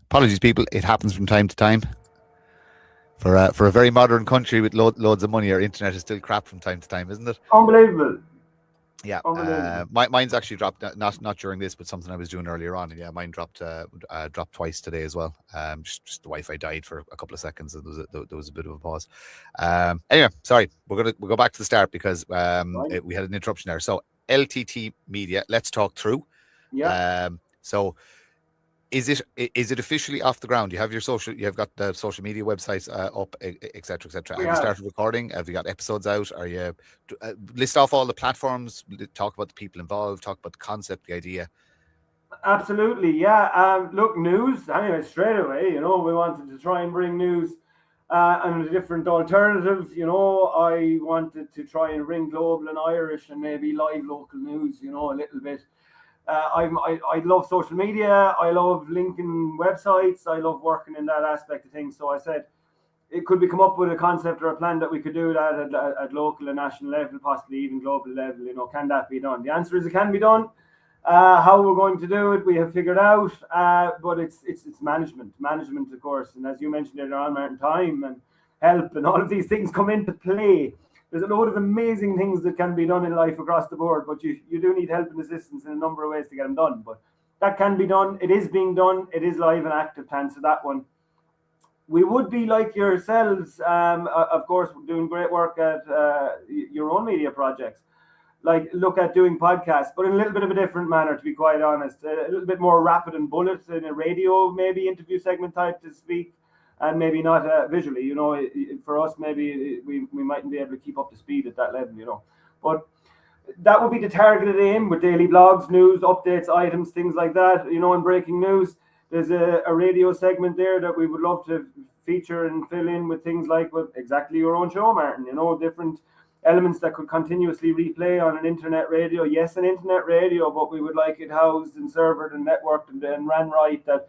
Apologies, people. It happens from time to time. For a very modern country with loads of money, our internet is still crap from time to time, isn't it? Unbelievable. Yeah. Mine's actually dropped, not during this, but something I was doing earlier on. And yeah, mine dropped twice today as well. Just the Wi-Fi died for a couple of seconds. There was a bit of a pause. Anyway, sorry. We'll go back to the start because we had an interruption there. So LTT Media, Let's Talk Through. Yeah. So Is it officially off the ground? You have you've got the social media websites up, etc., etc. We Have you have. started recording? Have you got episodes out? Are you list off all the platforms? Talk about the people involved. Talk about the concept, the idea. Absolutely, yeah. Look, news. Anyway, straight away, we wanted to try and bring news and a different alternative. I wanted to try and bring global and Irish and maybe live local news. A little bit. I love social media. I love linking websites. I love working in that aspect of things. So I said, could we come up with a concept or a plan that we could do that at local and national level, possibly even global level? Can that be done? The answer is it can be done. How we're going to do it, we have figured out, but it's management, of course. And as you mentioned earlier on, Martin, time and help and all of these things come into play. There's a load of amazing things that can be done in life across the board, but you do need help and assistance in a number of ways to get them done. But that can be done. It is being done. It is live and active, to answer that one. We would be like yourselves, of course, doing great work at your own media projects. Like look at doing podcasts, but in a little bit of a different manner, to be quite honest. A little bit more rapid and bullet in a radio, maybe interview segment type to speak, and maybe not visually. For us, maybe we mightn't be able to keep up to speed at that level. But that would be the targeted aim with daily blogs, news, updates, items, things like that. And breaking news. There's a radio segment there that we would love to feature and fill in with things like exactly your own show, Martin. Different elements that could continuously replay on an internet radio. Yes, an internet radio, but we would like it housed and servered and networked and ran right, that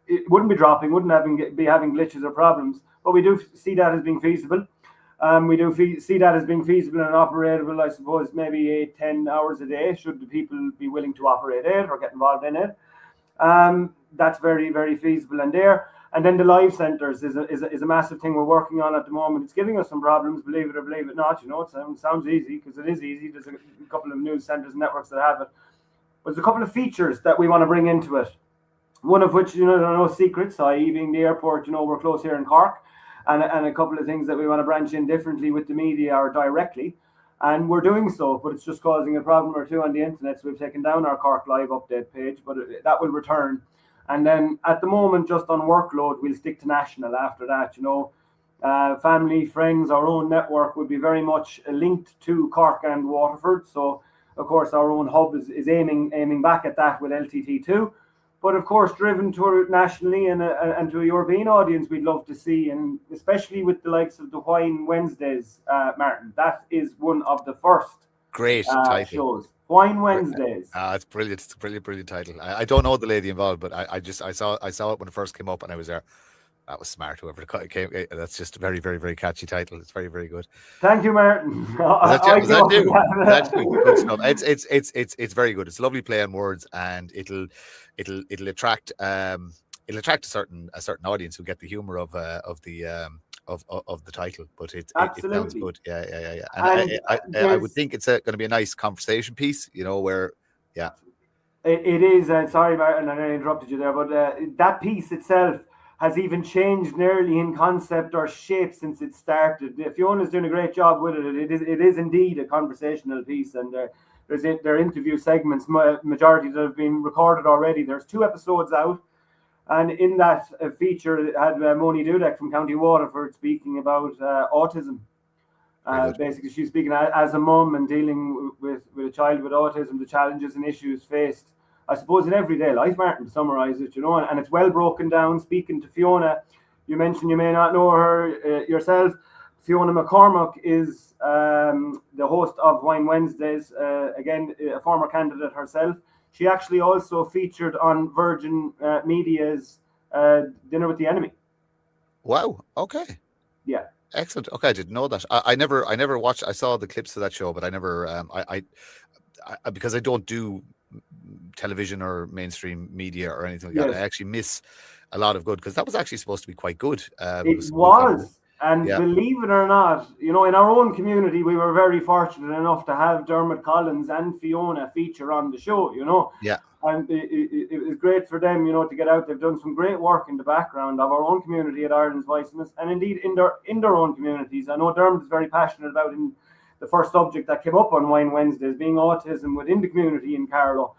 it wouldn't be dropping, wouldn't be having glitches or problems. But we do see that as being feasible. We do see that as being feasible and operable, I suppose, maybe 8-10 hours a day, should the people be willing to operate it or get involved in it. That's very, very feasible and there. And then the live centres is a massive thing we're working on at the moment. It's giving us some problems, believe it or believe it not. It sounds easy, because it is easy. There's a couple of news centres and networks that have it. But there's a couple of features that we want to bring into it. One of which, there are no secrets, i.e. being the airport, we're close here in Cork. And a couple of things that we want to branch in differently with the media or directly. And we're doing so, but it's just causing a problem or two on the internet. So we've taken down our Cork Live update page, but that will return. And then at the moment, just on workload, we'll stick to national after that. Family, friends, our own network would be very much linked to Cork and Waterford. So, of course, our own hub is aiming back at that with LTT2. But, of course, driven to nationally and to a European audience, we'd love to see. And especially with the likes of the Wine Wednesdays, Martin. That is one of the first great title shows. Wine Wednesdays. It's brilliant. It's a brilliant title. I don't know the lady involved, but I saw it when it first came up, and I was there. That was smart. Whoever came, that's just a very, very, very catchy title. It's very, very good. Thank you, Martin. That's good stuff. It's very good. It's a lovely play on words, and it'll attract a certain audience who get the humor of the title, but it sounds good. Yeah. And I would think it's going to be a nice conversation piece, where, yeah. It is. Sorry, Martin, I interrupted you there, but that piece itself has even changed nearly in concept or shape since it started. Fiona's doing a great job with it. It is indeed a conversational piece, and there are interview segments, majority that have been recorded already. There's 2 episodes out. And in that feature, it had Moni Dudek from County Waterford speaking about autism. Basically, she's speaking as a mum and dealing with a child with autism, the challenges and issues faced, I suppose, in everyday life, Martin, to summarise it, and it's well broken down. Speaking to Fiona, you mentioned you may not know her yourself. Fiona McCormack is the host of Wine Wednesdays, again, a former candidate herself. She actually also featured on Virgin Media's Dinner with the Enemy. Wow. Okay. Yeah. Excellent. Okay, I didn't know that. I never watched. I saw the clips of that show, but I never. I because I don't do television or mainstream media or anything like that. I actually miss a lot of good, because that was actually supposed to be quite good. It was. And believe it or not, in our own community, we were very fortunate enough to have Dermot Collins and Fiona feature on the show, Yeah. And it was great for them, to get out. They've done some great work in the background of our own community at Ireland's Voice, and indeed in their own communities. I know Dermot is very passionate about the first subject that came up on Wine Wednesdays, being autism within the community in Carlow.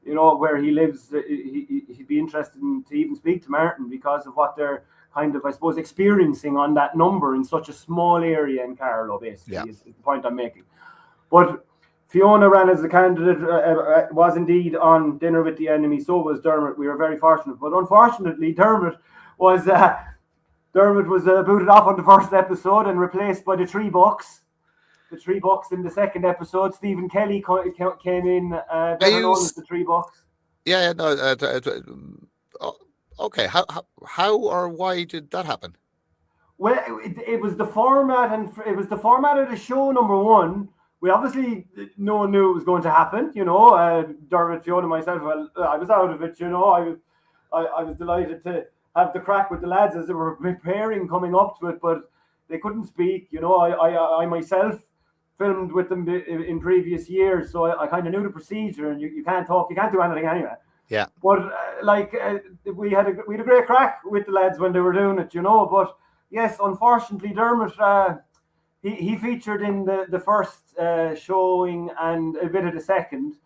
where he lives, he'd be interested to even speak to Martin because of what they're kind of, I suppose, experiencing on that number in such a small area in Carlow, basically, is the point I'm making. But Fiona ran as a candidate, was indeed on Dinner with the Enemy, so was Dermot. We were very fortunate. But unfortunately, Dermot was booted off on the first episode and replaced by the Three Bucks. The Three Bucks in the second episode. Stephen Kelly came in, better known as the Three Bucks. Yeah, no. Okay, how or why did that happen? Well, it was the format, and it was the format of the show. Number one, we obviously no one knew it was going to happen. Dermot, Fiona, myself. Well, I was out of it. I was delighted to have the crack with the lads as they were preparing, coming up to it, but they couldn't speak. I myself filmed with them in previous years, so I kind of knew the procedure, and you can't talk, you can't do anything anyway. Yeah. But we had a great crack with the lads when they were doing it, But yes, unfortunately, Dermot, he featured in the first showing and a bit of the second,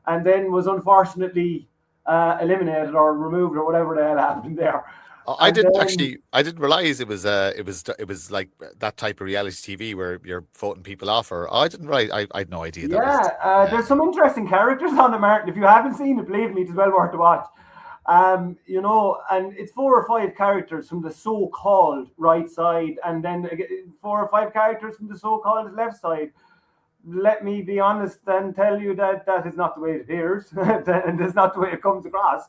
and then was unfortunately eliminated or removed or whatever the hell happened there. I didn't realize it was like that type of reality TV where you're voting people off. Or I didn't realize. I had no idea. There's some interesting characters on it, Martin. If you haven't seen it, believe me, it's well worth the watch. And it's 4 or 5 characters from the so-called right side, and then 4 or 5 characters from the so-called left side. Let me be honest and tell you that is not the way it appears, and that's not the way it comes across.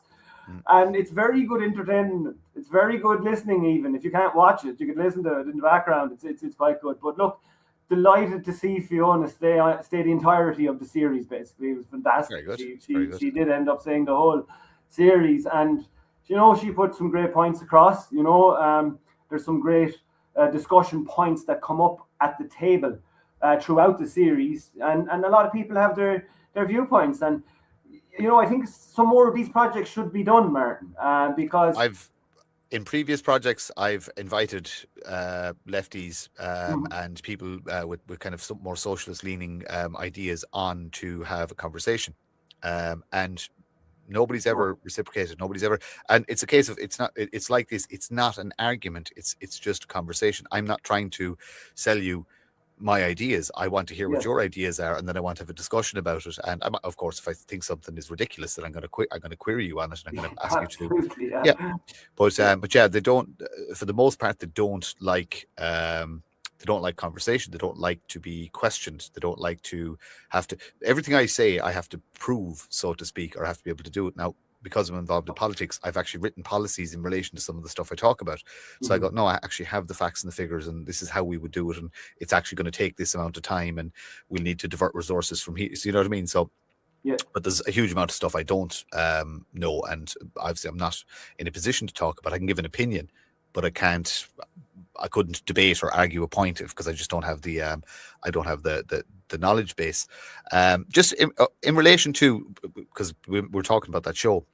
And it's very good entertainment. It's very good listening. Even if you can't watch it, you can listen to it in the background. It's quite good. But look, delighted to see Fiona stay the entirety of the series. Basically, it was fantastic. Very good. She did end up saying the whole series, and she put some great points across. There's some great discussion points that come up at the table throughout the series, and a lot of people have their viewpoints. And I think some more of these projects should be done, Martin, because in previous projects I've invited lefties and people with kind of some more socialist leaning ideas on to have a conversation, and nobody's ever reciprocated. Nobody's ever, and it's a case of it's like this. It's not an argument. It's just a conversation. I'm not trying to sell you my ideas. I want to hear what your ideas are, and then I want to have a discussion about it. And of course, if I think something is ridiculous, then I'm going to query you on it, and I'm going to ask you to. But yeah, they don't. For the most part, they don't like. They don't like conversation. They don't like to be questioned. They don't like to have to. Everything I say, I have to prove, so to speak, or I have to be able to do it. Now, because I'm involved in politics, I've actually written policies in relation to some of the stuff I talk about. So I go, no, I actually have the facts and the figures, and this is how we would do it. And it's actually going to take this amount of time, and we'll need to divert resources from here. So you know what I mean? So, but there's a huge amount of stuff I don't know. And obviously I'm not in a position to talk about. I can give an opinion, but I couldn't debate or argue a point because I just don't have the knowledge base. Just in relation to, because we're talking about that show,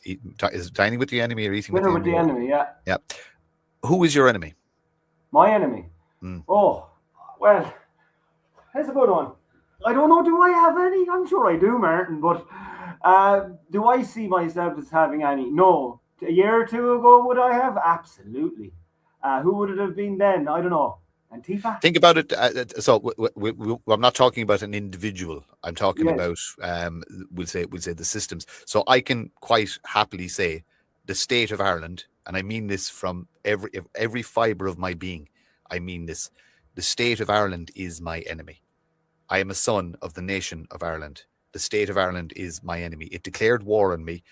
is it Dining with the Enemy or Eating with the Enemy? Yeah. Who is your enemy? My enemy? Oh, well, that's a good one. I don't know, do I have any? I'm sure I do, Martin, but do I see myself as having any? No. A year or two ago, would I have? Absolutely. Who would it have been then? I don't know. Antifa? Think about it. So I'm not talking about an individual. I'm talking about we'll say the systems. So I can quite happily say the state of Ireland, and I mean this from every fibre of my being. I mean this. The state of Ireland is my enemy. I am a son of the nation of Ireland. The state of Ireland is my enemy. It declared war on me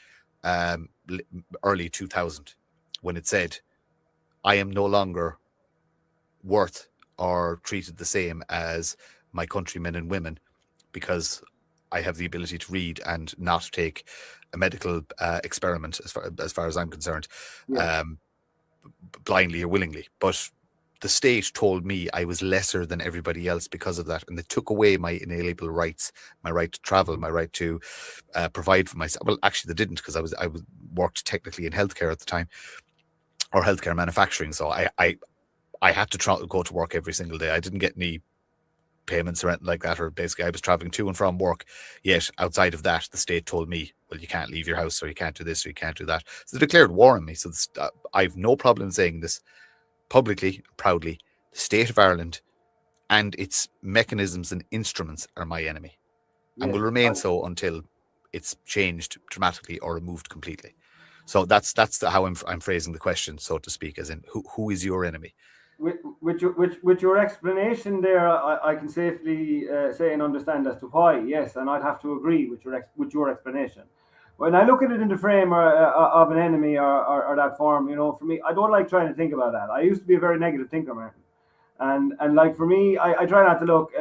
early 2000 when it said, I am no longer worth or treated the same as my countrymen and women because I have the ability to read and not take a medical experiment as far as I'm concerned, blindly or willingly. But the state told me I was lesser than everybody else because of that, and they took away my inalienable rights, my right to travel, my right to provide for myself. Well, actually, they didn't, because I worked technically in healthcare at the time, or healthcare manufacturing. So I had to go to work every single day. I didn't get any payments or anything like that, or basically I was traveling to and from work, yet outside of that the state told me, well, you can't leave your house, or you can't do this, or you can't do that. So they declared war on me. So I've no problem saying this publicly, proudly. The state of Ireland and its mechanisms and instruments are my enemy, and will remain so until it's changed dramatically or removed completely. So that's how I'm phrasing the question, so to speak, as in who is your enemy? With your explanation there, I can safely say and understand as to why. Yes, and I'd have to agree with your explanation. When I look at it in the frame of an enemy or that form, for me, I don't like trying to think about that. I used to be a very negative thinker, man. And like for me, I try not to look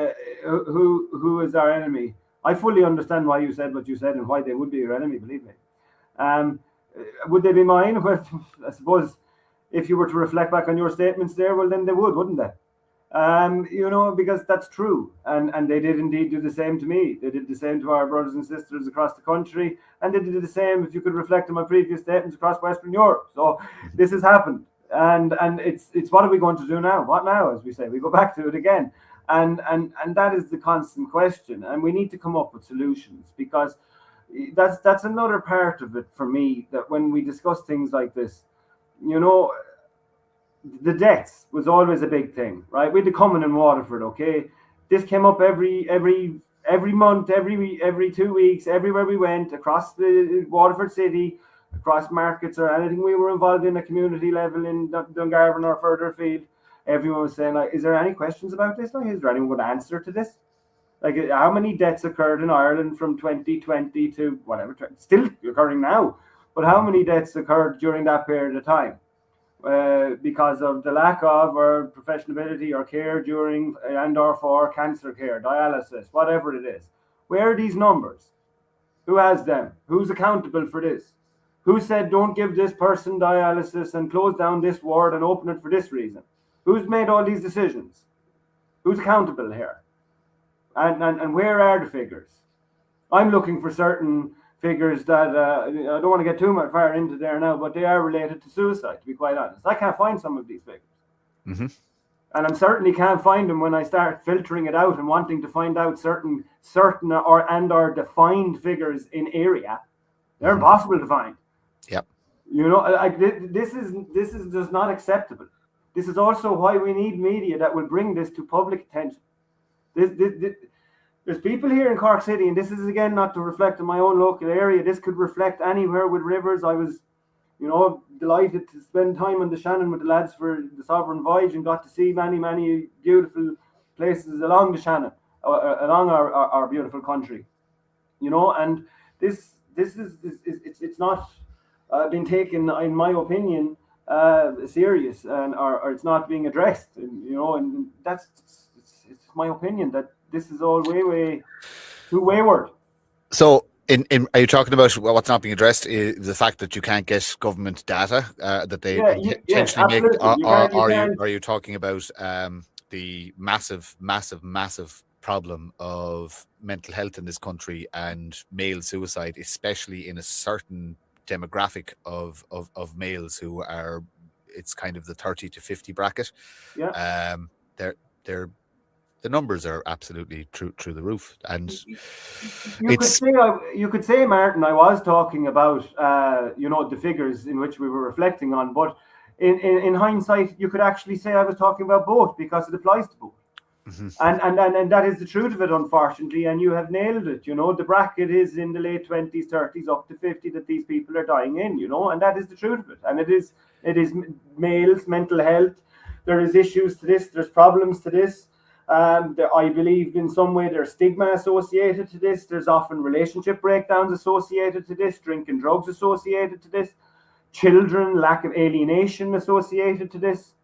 who is our enemy. I fully understand why you said what you said and why they would be your enemy, believe me. Would they be mine? Well, I suppose if you were to reflect back on your statements there, well, then they would, wouldn't they? Because that's true. And they did indeed do the same to me. They did the same to our brothers and sisters across the country. And they did the same, if you could reflect on my previous statements, across Western Europe. So this has happened. And it's what are we going to do now? What now, as we say? We go back to it again. And that is the constant question. And we need to come up with solutions, because that's another part of it for me, that when we discuss things like this, the deaths was always a big thing, right? We had the coming in Waterford, okay? This came up every month, every 2 weeks, everywhere we went, across the Waterford city, across markets or anything we were involved in a community level in Dungarvan or further afield. Everyone was saying, like, is there any questions about this? Like, is there anyone going to answer to this? Like, how many deaths occurred in Ireland from 2020 to whatever, still occurring now, but how many deaths occurred during that period of time? Because of the lack of or professional ability or care during and or for cancer care, dialysis, whatever it is. Where are these numbers? Who has them? Who's accountable for this? Who said don't give this person dialysis and close down this ward and open it for this reason? Who's made all these decisions? Who's accountable here? And where are the figures? I'm looking for certain figures that I don't want to get too much far into there now, but they are related to suicide, to be quite honest. I can't find some of these figures. Mm-hmm. And I certainly can't find them when I start filtering it out and wanting to find out certain or defined figures in area. They're impossible to find. Yep. This is just not acceptable. This is also why we need media that will bring this to public attention. There's people here in Cork City, and this is again not to reflect on my own local area. This could reflect anywhere with rivers. I was, delighted to spend time on the Shannon with the lads for the Sovereign Voyage, and got to see many, many beautiful places along the Shannon, along our beautiful country. And this is it's not been taken, in my opinion, serious, or it's not being addressed. And that's it's my opinion that this is all way too wayward. So, are you talking about what's not being addressed? Is the fact that you can't get government data that they intentionally make? Are you talking about the massive problem of mental health in this country and male suicide, especially in a certain demographic of males who are, it's kind of the 30 to 50 bracket. Yeah. The numbers are absolutely through the roof, and you could say, Martin, I was talking about the figures in which we were reflecting on, but in hindsight, you could actually say I was talking about both, because it applies to both. Mm-hmm. And that is the truth of it, unfortunately, and you have nailed it. The bracket is in the late 20s, 30s, up to 50 that these people are dying in, and that is the truth of it. And it is males, mental health. There is issues to this. There's problems to this. I believe in some way there's stigma associated to this. There's often relationship breakdowns associated to this, drink and drugs associated to this, children, lack of alienation associated to this,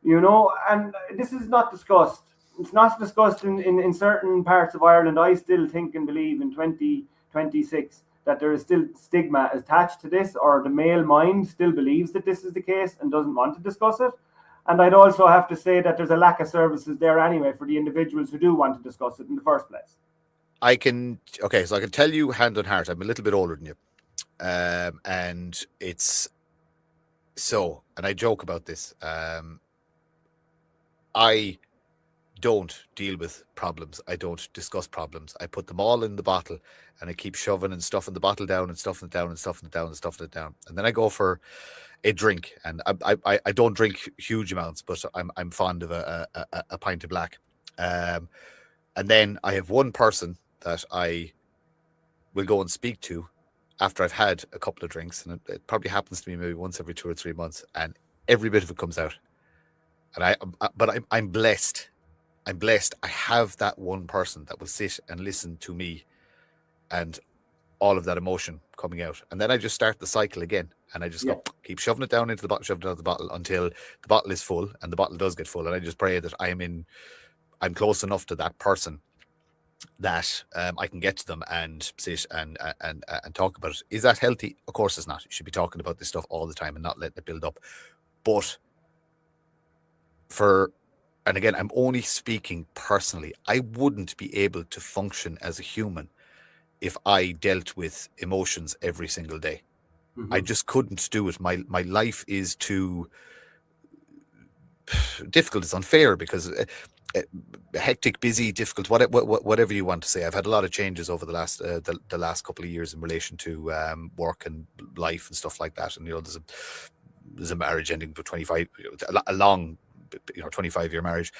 and this is not discussed. It's not discussed in certain parts of Ireland. I still think and believe in 2026 that there is still stigma attached to this, or the male mind still believes that this is the case and doesn't want to discuss it. And I'd also have to say that there's a lack of services there anyway for the individuals who do want to discuss it in the first place. So I can tell you hand on heart, I'm a little bit older than you. And it's so, and I joke about this. I don't deal with problems. I don't discuss problems. I put them all in the bottle, and I keep shoving and stuffing the bottle down and stuffing it down and stuffing it down and stuffing it down. And then I go for a drink, and I don't drink huge amounts, but I'm fond of a pint of black. And then I have one person that I will go and speak to after I've had a couple of drinks, and it probably happens to me maybe once every 2 or 3 months, and every bit of it comes out. And I'm blessed. I'm blessed. I have that one person that will sit and listen to me, and all of that emotion coming out. And then I just start the cycle again, and I just go keep shoving it down into the bottle, shoving it out of the bottle until the bottle is full, and the bottle does get full. And I just pray that I'm close enough to that person that I can get to them and sit and talk about it. Is that healthy? Of course it's not. You should be talking about this stuff all the time and not letting it build up. But and again, I'm only speaking personally, I wouldn't be able to function as a human if I dealt with emotions every single day. Mm-hmm. I just couldn't do it. My life is too difficult. It's unfair because hectic, busy, difficult, whatever you want to say. I've had a lot of changes over the last couple of years in relation to work and life and stuff like that. And there's a marriage ending for 25, a long 25-year marriage,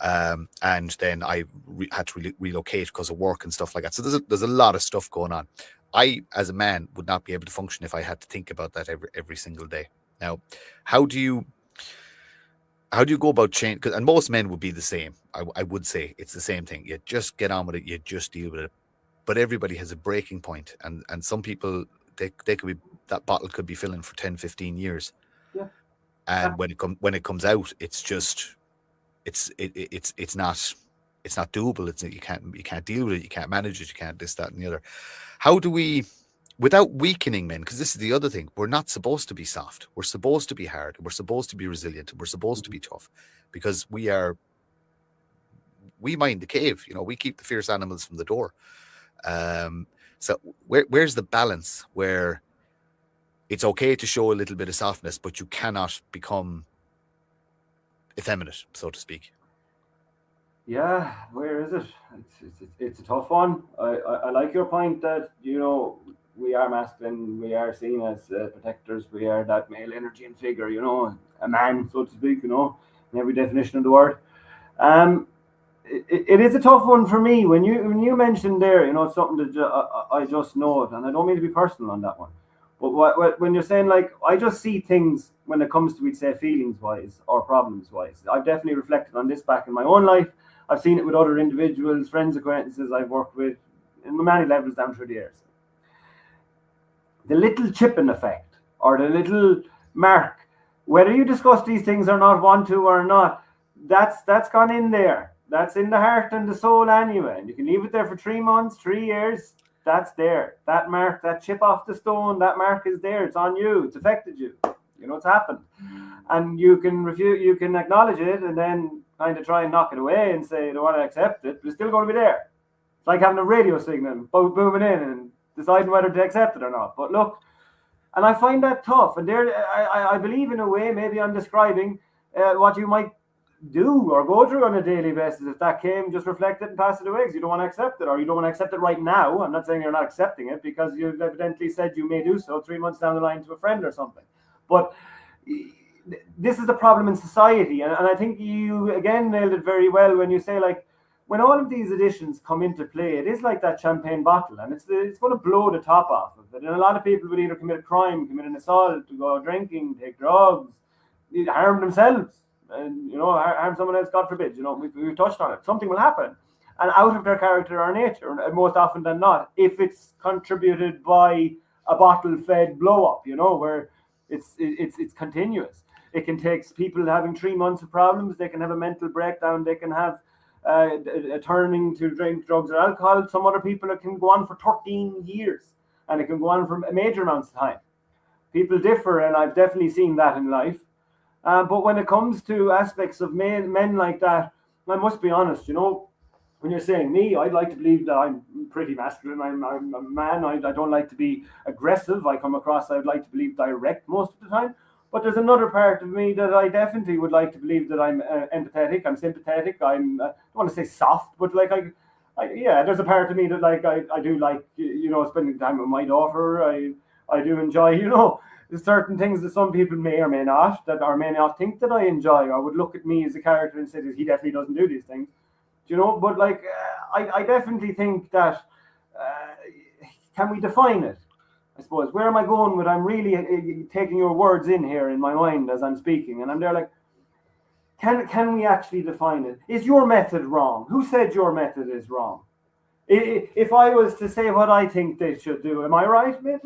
and then I had to relocate because of work and stuff like that. So there's a lot of stuff going on. I, as a man, would not be able to function if I had to think about that every single day. Now, how do you go about change? And most men would be the same. I would say it's the same thing. You just get on with it. You just deal with it. But everybody has a breaking point, and some people they could be, that bottle could be filling for 10, 15 years. Yeah. And when it comes out, it's just it's not doable. You can't deal with it. You can't manage it. You can't this, that, and the other. How do we, without weakening men? Because this is the other thing. We're not supposed to be soft. We're supposed to be hard. We're supposed to be resilient. We're supposed to be tough, because we mind the cave. We keep the fierce animals from the door. So where's the balance where it's okay to show a little bit of softness, but you cannot become effeminate, so to speak? Yeah, where is it? It's a tough one. I like your point that, we are masculine, we are seen as protectors, we are that male energy and figure, a man, so to speak, in every definition of the word. It is a tough one for me. When you mentioned there, something that I just note, and I don't mean to be personal on that one, but when you're saying, like, I just see things when it comes to, we'd say, feelings-wise or problems-wise. I've definitely reflected on this back in my own life. I've seen it with other individuals, friends, acquaintances I've worked with in many levels down through the years. The little chipping effect, or the little mark, whether you discuss these things or not, want to or not, that's gone in there. That's in the heart and the soul anyway. And you can leave it there for 3 months, 3 years. That's there. That mark, that chip off the stone, that mark is there. It's on you. It's affected you. It's happened. And you can acknowledge it, and then kind of try and knock it away and say, I don't want to accept it, but it's still going to be there. It's like having a radio signal booming in and deciding whether to accept it or not. But look, and I find that tough. And there, I believe in a way, maybe I'm describing what you might do or go through on a daily basis. If that came, just reflect it and pass it away, because you don't want to accept it, or you don't want to accept it right now. I'm not saying you're not accepting it, because you've evidently said you may do so 3 months down the line to a friend or something. But this is the problem in society, and I think you again nailed it very well when you say, like, when all of these additions come into play, it is like that champagne bottle, and it's going to blow the top off of it. And a lot of people would either commit a crime, commit an assault, go drinking, take drugs, harm themselves, and harm someone else, God forbid. We've touched on it. Something will happen, and out of their character or nature, most often than not, if it's contributed by a bottle-fed blow-up, where it's continuous. It can take people having 3 months of problems. They can have a mental breakdown. They can have a turning to drink drugs or alcohol. Some other people, it can go on for 13 years, and it can go on for major amounts of time. People differ, and I've definitely seen that in life. But when it comes to aspects of men like that, I must be honest, when you're saying me, I'd like to believe that I'm pretty masculine. I'm a man. I don't like to be aggressive. I'd like to believe direct most of the time. But there's another part of me that I definitely would like to believe that I'm empathetic, I'm sympathetic, I'm I don't want to say soft, but like yeah, there's a part of me that like I do like, you know, spending time with my daughter. I do enjoy, you know, there's certain things that some people may or may not think that I enjoy, or would look at me as a character and say that he definitely doesn't do these things, you know. But like I definitely think that can we define it? I suppose, where am I going with? I'm really taking your words in here in my mind as I'm speaking, and I'm there like, can we actually define it? Is your method wrong? Who said your method is wrong? If I was to say what I think they should do, am I right? Maybe.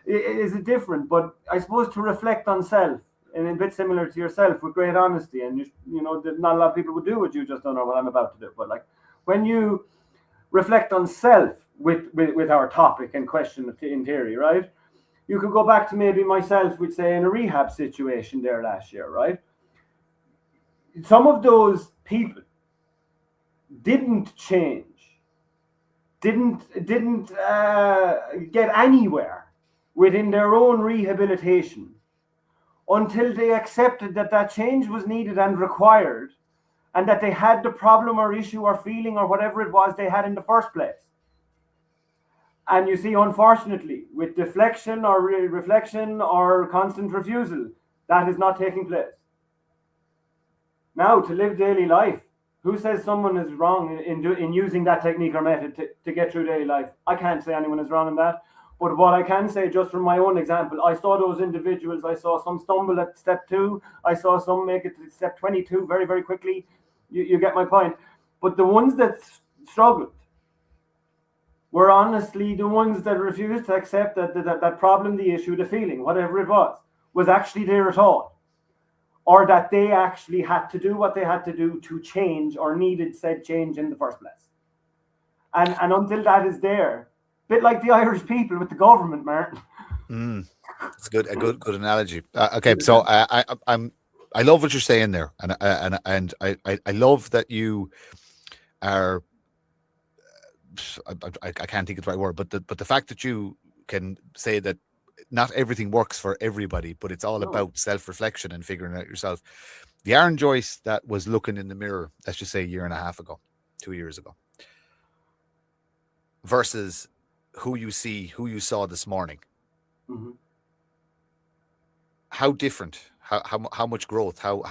Is it different? But I suppose to reflect on self, and a bit similar to yourself, with great honesty, and you know, not a lot of people would do what you just don't know what I'm about to do. But like when you reflect on self with our topic and question in theory, right? You could go back to maybe myself, we'd say, in a rehab situation there last year, right? Some of those people didn't change, didn't get anywhere within their own rehabilitation until they accepted that that change was needed and required, and that they had the problem or issue or feeling or whatever it was they had in the first place. And you see, unfortunately, with deflection or reflection or constant refusal, that is not taking place. Now, to live daily life, who says someone is wrong in using that technique or method to get through daily life? I can't say anyone is wrong in that. But what I can say, just from my own example, I saw those individuals. I saw some stumble at step 2. I saw some make it to step 22 very, very quickly. You get my point. But the ones that struggled were honestly the ones that refused to accept that problem, the issue, the feeling, whatever it was actually there at all. Or that they actually had to do what they had to do to change, or needed said change in the first place. And until that is there, a bit like the Irish people with the government, Martin. It's a good analogy. Okay, so I love what you're saying there, and I love that you are. I can't think of the right word, but the fact that you can say that not everything works for everybody, but it's all about self-reflection and figuring out yourself. The Aaron Joyce that was looking in the mirror, let's just say a year and a half ago, 2 years ago, versus who you saw this morning. Mm-hmm. How different? How much growth? How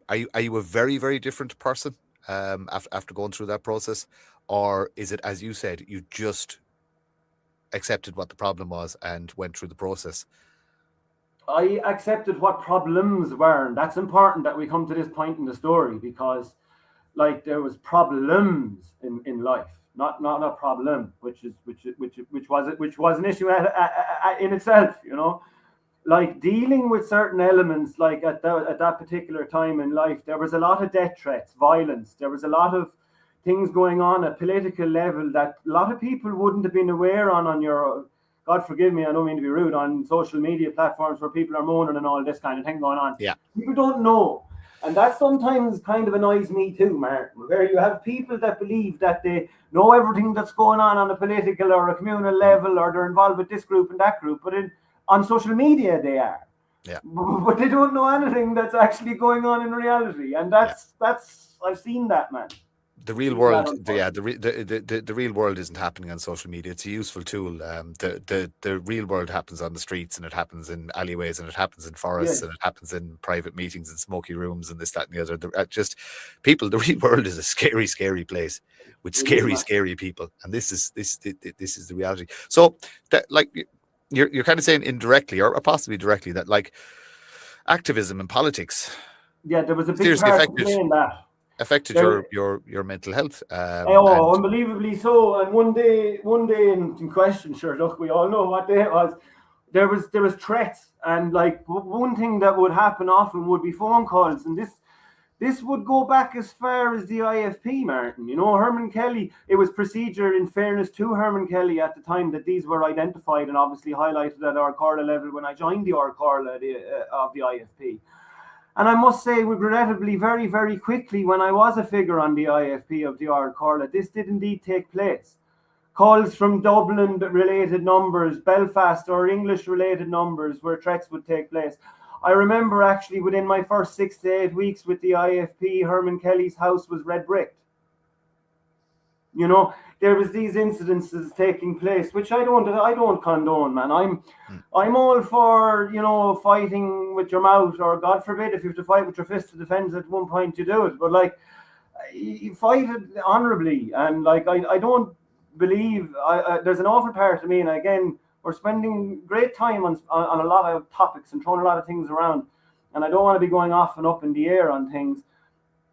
are you a very, very different person after going through that process? Or is it, as you said, you just accepted what the problem was and went through the process? I accepted what problems were, and that's important that we come to this point in the story, because like there was problems in life, not a problem, which was an issue in itself, you know. Like dealing with certain elements, like at that particular time in life, there was a lot of death threats, violence. There was a lot of things going on at political level that a lot of people wouldn't have been aware on your, God forgive me, I don't mean to be rude, on social media platforms where people are moaning and all this kind of thing going on. Yeah. People don't know. And that sometimes kind of annoys me too, Martin, where you have people that believe that they know everything that's going on a political or a communal level, or they're involved with this group and that group, but on social media they are. Yeah. But they don't know anything that's actually going on in reality. And that's I've seen that, man. The real world, the real world isn't happening on social media. It's a useful tool. The real world happens on the streets, and it happens in alleyways, and it happens in forests, and it happens in private meetings and smoky rooms and this, that, and the other. Just people. The real world is a scary, scary place with scary people, and this is the reality. So that, like, you're kind of saying indirectly or possibly directly that like activism and politics. Yeah, there was a big part to play in that. Affected your mental health. Unbelievably so. And one day in question, sure, look, we all know what day it was. There was threats, and like one thing that would happen often would be phone calls, and this would go back as far as the IFP, Martin. You know, Herman Kelly. It was procedure, in fairness to Herman Kelly at the time, that these were identified and obviously highlighted at our Corla level when I joined the our Corla of the IFP. And I must say, regrettably, very, very quickly, when I was a figure on the IFP of the Ard Corla, this did indeed take place. Calls from Dublin-related numbers, Belfast or English-related numbers where threats would take place. I remember actually within my first 6 to 8 weeks with the IFP, Herman Kelly's house was red bricked. You know, there was these incidences taking place, which I don't condone, man. I'm all for, you know, fighting with your mouth, or God forbid, if you have to fight with your fist to defend it, at one point you do it. But like, you fight it honorably, and like I don't believe there's an awful part of me, and again, we're spending great time on a lot of topics and throwing a lot of things around, and I don't want to be going off and up in the air on things.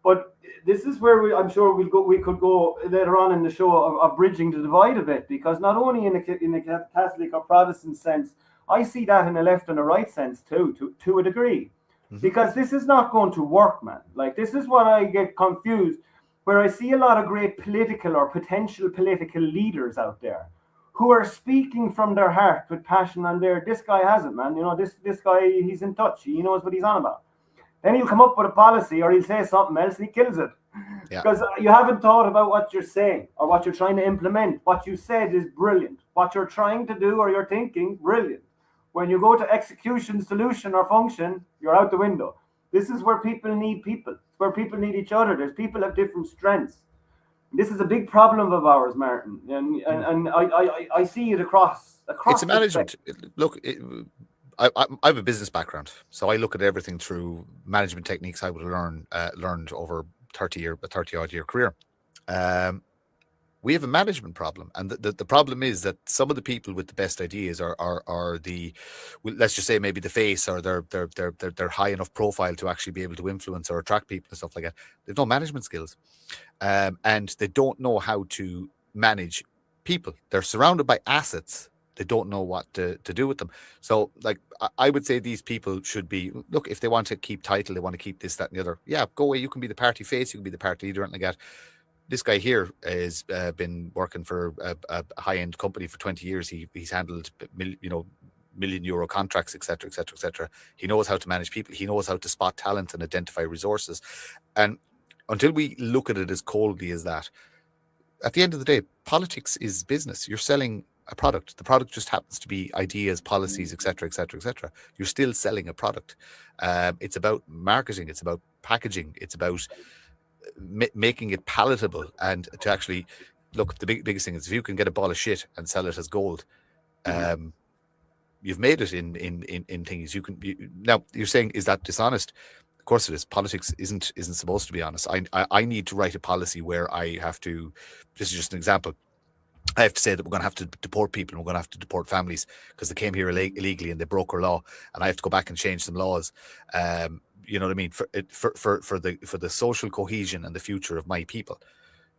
But this is where I'm sure we could go later on in the show of bridging the divide a bit, because not only in the Catholic or Protestant sense, I see that in a left and a right sense too, to a degree, because this is not going to work, man. Like, this is what I get confused, where I see a lot of great political or potential political leaders out there who are speaking from their heart with passion, and this guy has it, man. You know, this guy, he's in touch. He knows what he's on about. Then he'll come up with a policy, or he'll say something else, and he kills it. Yeah. Because you haven't thought about what you're saying or what you're trying to implement. What you said is brilliant. What you're trying to do or you're thinking, brilliant. When you go to execution, solution, or function, you're out the window. This is where people need people. It's where people need each other. There's people have different strengths. This is a big problem of ours, Martin, and I see it across. It's a management. Look, I have a business background, so I look at everything through management techniques I would have learned over a 30-odd year career. We have a management problem, and the problem is that some of the people with the best ideas are the, let's just say, maybe the face, or they're high enough profile to actually be able to influence or attract people and stuff like that. They've no management skills, and they don't know how to manage people. They're surrounded by assets. They don't know what to do with them. So, like, I would say these people should be, look, if they want to keep title, they want to keep this, that, and the other. Yeah, go away. You can be the party face. You can be the party leader, and like that. This guy here has been working for a high-end company for 20 years. He's handled, million euro contracts, etc., etc., etc. He knows how to manage people. He knows how to spot talent and identify resources. And until we look at it as coldly as that, at the end of the day, politics is business. You're selling a product. The product just happens to be ideas, policies, etc., etc., etc. You're still selling a product. It's about marketing. It's about packaging. It's about making it palatable, and to actually look. The biggest thing is, if you can get a ball of shit and sell it as gold, you've made it in things. Now you're saying, is that dishonest? Of course it is. Politics isn't supposed to be honest. I need to write a policy where I have to. This is just an example. I have to say that we're going to have to deport people, and we're going to have to deport families because they came here illegally and they broke our law, and I have to go back and change some laws. You know what I mean? For the social cohesion and the future of my people.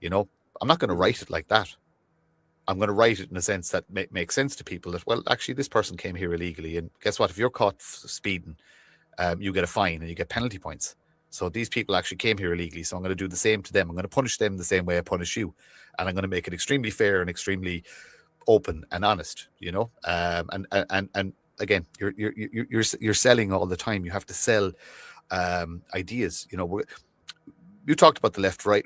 You know, I'm not going to write it like that. I'm going to write it in a sense that makes sense to people. That, well, actually, this person came here illegally, and guess what? If you're caught speeding, you get a fine and you get penalty points. So these people actually came here illegally. So I'm going to do the same to them. I'm going to punish them the same way I punish you, and I'm going to make it extremely fair and extremely open and honest. You know, and again, you're selling all the time. You have to sell ideas. You know, you talked about the left-right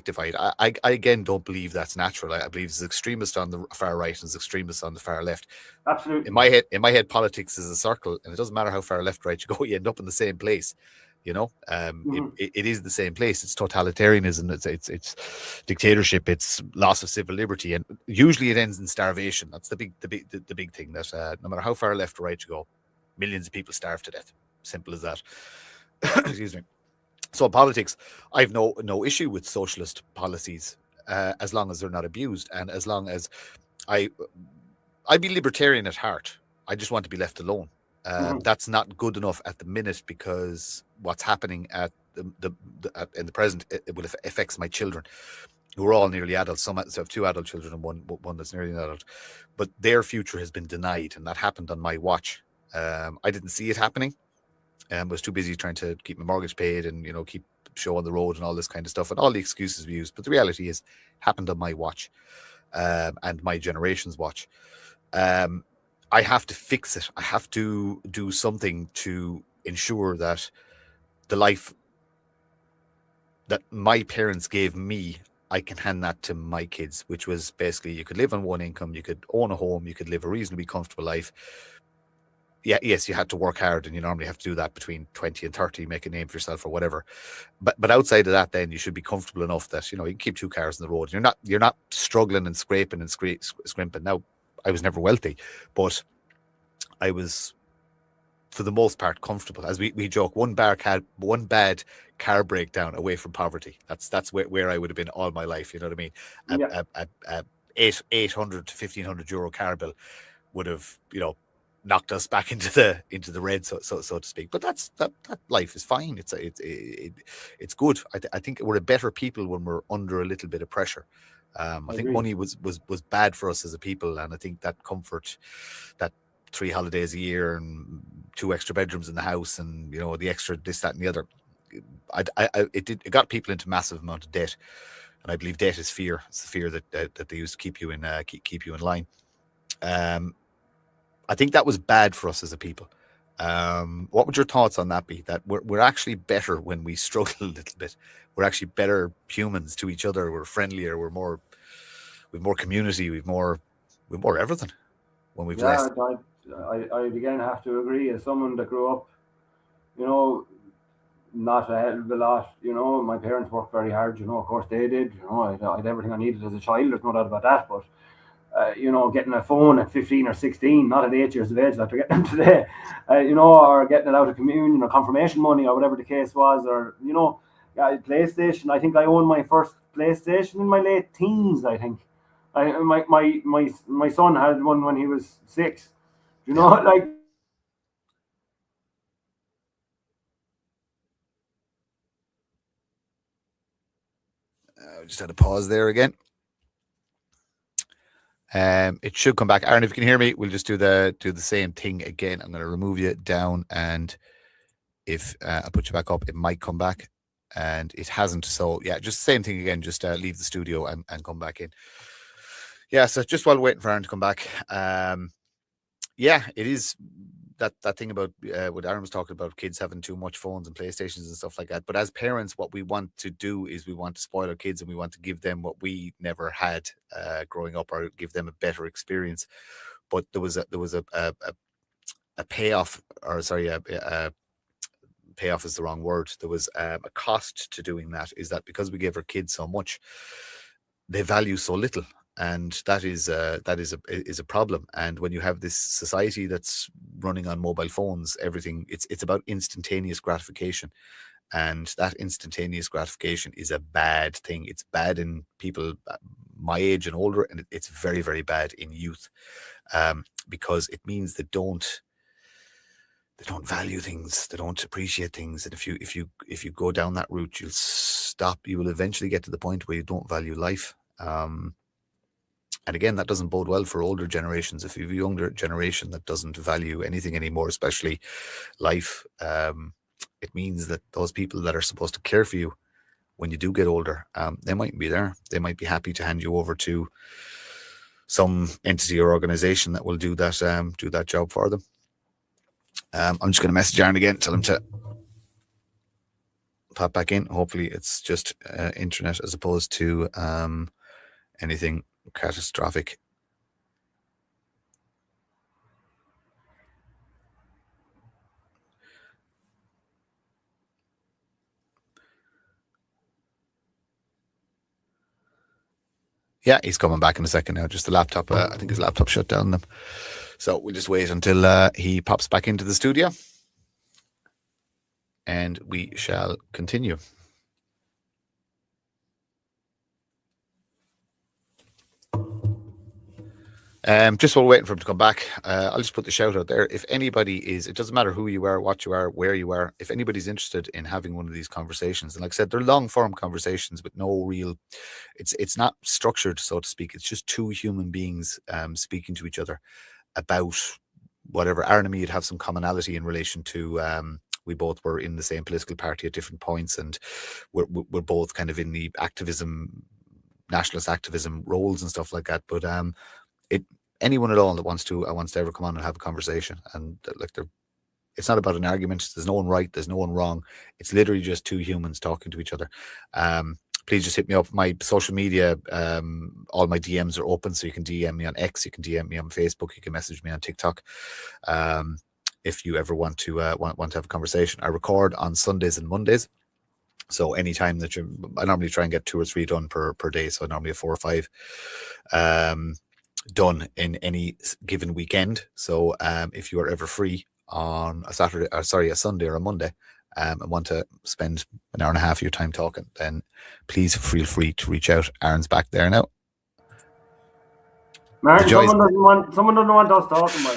divide. I again don't believe that's natural. I believe there's extremists on the far right and there's extremists on the far left. Absolutely. In my head, politics is a circle, and it doesn't matter how far left, right you go, you end up in the same place. You know, it is the same place. It's totalitarianism. It's dictatorship. It's loss of civil liberty, and usually it ends in starvation. That's the big thing. That no matter how far left or right you go, millions of people starve to death. Simple as that. Excuse me. So in politics, I've no issue with socialist policies as long as they're not abused, and as long as I'd be libertarian at heart. I just want to be left alone. That's not good enough at the minute, because what's happening at in the present, it will affects my children, who are all nearly adults. Some have 2 adult children and one that's nearly an adult, but their future has been denied, and that happened on my watch. I didn't see it happening. Was too busy trying to keep my mortgage paid and, you know, keep show on the road and all this kind of stuff, and all the excuses we use. But the reality is, it happened on my watch, and my generation's watch. I have to fix it. I have to do something to ensure that the life that my parents gave me, I can hand that to my kids, which was basically, you could live on one income, you could own a home, you could live a reasonably comfortable life. yes, you had to work hard, and you normally have to do that between 20 and 30, make a name for yourself or whatever. But outside of that, then you should be comfortable enough that you can keep two cars on the road. You're not struggling and scraping and scrimping. Now, I was never wealthy, but I was, for the most part, comfortable. As we joke, one bad car breakdown away from poverty. That's where I would have been all my life. You know what I mean? Yeah, A 800 to 1,500 euro car bill would have knocked us back into the red, so to speak. But that life is fine. It's good. I think we're a better people when we're under a little bit of pressure. I I think agree. money was bad for us as a people, and I think that comfort, that 3 holidays a year and 2 extra bedrooms in the house, and the extra this, that, and the other, it got people into massive amount of debt. And I believe debt is fear. It's the fear that they use to keep you in keep you in line. I think that was bad for us as a people. What would your thoughts on that be? That we're actually better when we struggle a little bit. We're actually better humans to each other. We're friendlier. We've more community. We've more everything when we've Yeah, less. I again have to agree. As someone that grew up, you know, not a hell of a lot. My parents worked very hard. Of course they did. I had everything I needed as a child. There's no doubt about that. But getting a phone at 15 or 16, not at 8 years of age like they're getting them today, or getting it out of communion or confirmation money or whatever the case was, or, PlayStation. I think I owned my first PlayStation in my late teens, I think. My son had one when he was 6. Yeah. Like, Just had a pause there again. It should come back. Aaron, if you can hear me, we'll just do the same thing again. I'm going to remove you down, and if I put you back up, it might come back, and it hasn't. So yeah, just the same thing again. Just leave the studio and come back in. Yeah. So just while waiting for Aaron to come back, yeah, it is that thing about what Aaron was talking about, kids having too much phones and PlayStations and stuff like that. But as parents, what we want to do is we want to spoil our kids, and we want to give them what we never had growing up, or give them a better experience. But there was a payoff, or sorry, payoff is the wrong word. There was a cost to doing that. Is that because we gave our kids so much, they value so little, and that is a problem. And when you have this society that's running on mobile phones, everything, it's about instantaneous gratification, and that instantaneous gratification is a bad thing. It's bad in people my age and older, and it's very, very bad in youth, because it means they don't value things, they don't appreciate things. And if you go down that route, you will eventually get to the point where you don't value life. And again, that doesn't bode well for older generations. If you have a younger generation that doesn't value anything anymore, especially life, it means that those people that are supposed to care for you when you do get older, they mightn't be there. They might be happy to hand you over to some entity or organization that will do that job for them. I'm just going to message Aaron again, tell him to pop back in. Hopefully it's just internet as opposed to anything catastrophic. Yeah, he's coming back in a second now. Just the laptop. I think his laptop shut down them. So we'll just wait until he pops back into the studio, and we shall continue. Just while waiting for him to come back, I'll just put the shout out there. If anybody it doesn't matter who you are, what you are, where you are, if anybody's interested in having one of these conversations, and like I said, they're long form conversations with no real, it's not structured, so to speak. It's just two human beings speaking to each other about whatever. Aaron and me would have some commonality in relation to, we both were in the same political party at different points, and we're both kind of in the nationalist activism roles and stuff like that. But anyone at all that wants to ever come on and have a conversation, and it's not about an argument. There's no one right, there's no one wrong. It's literally just two humans talking to each other. Please just hit me up. My social media, all my DMs are open, so you can DM me on X, you can DM me on Facebook, you can message me on TikTok. if you ever want to want to have a conversation. I record on Sundays and Mondays. So anytime that I normally try and get 2 or 3 done per day. So I normally have 4 or 5 done in any given weekend. So if you are ever free on a Sunday or a Monday, and want to spend an hour and a half of your time talking, then please feel free to reach out. Aaron's back there now. Martin, someone doesn't want us talking about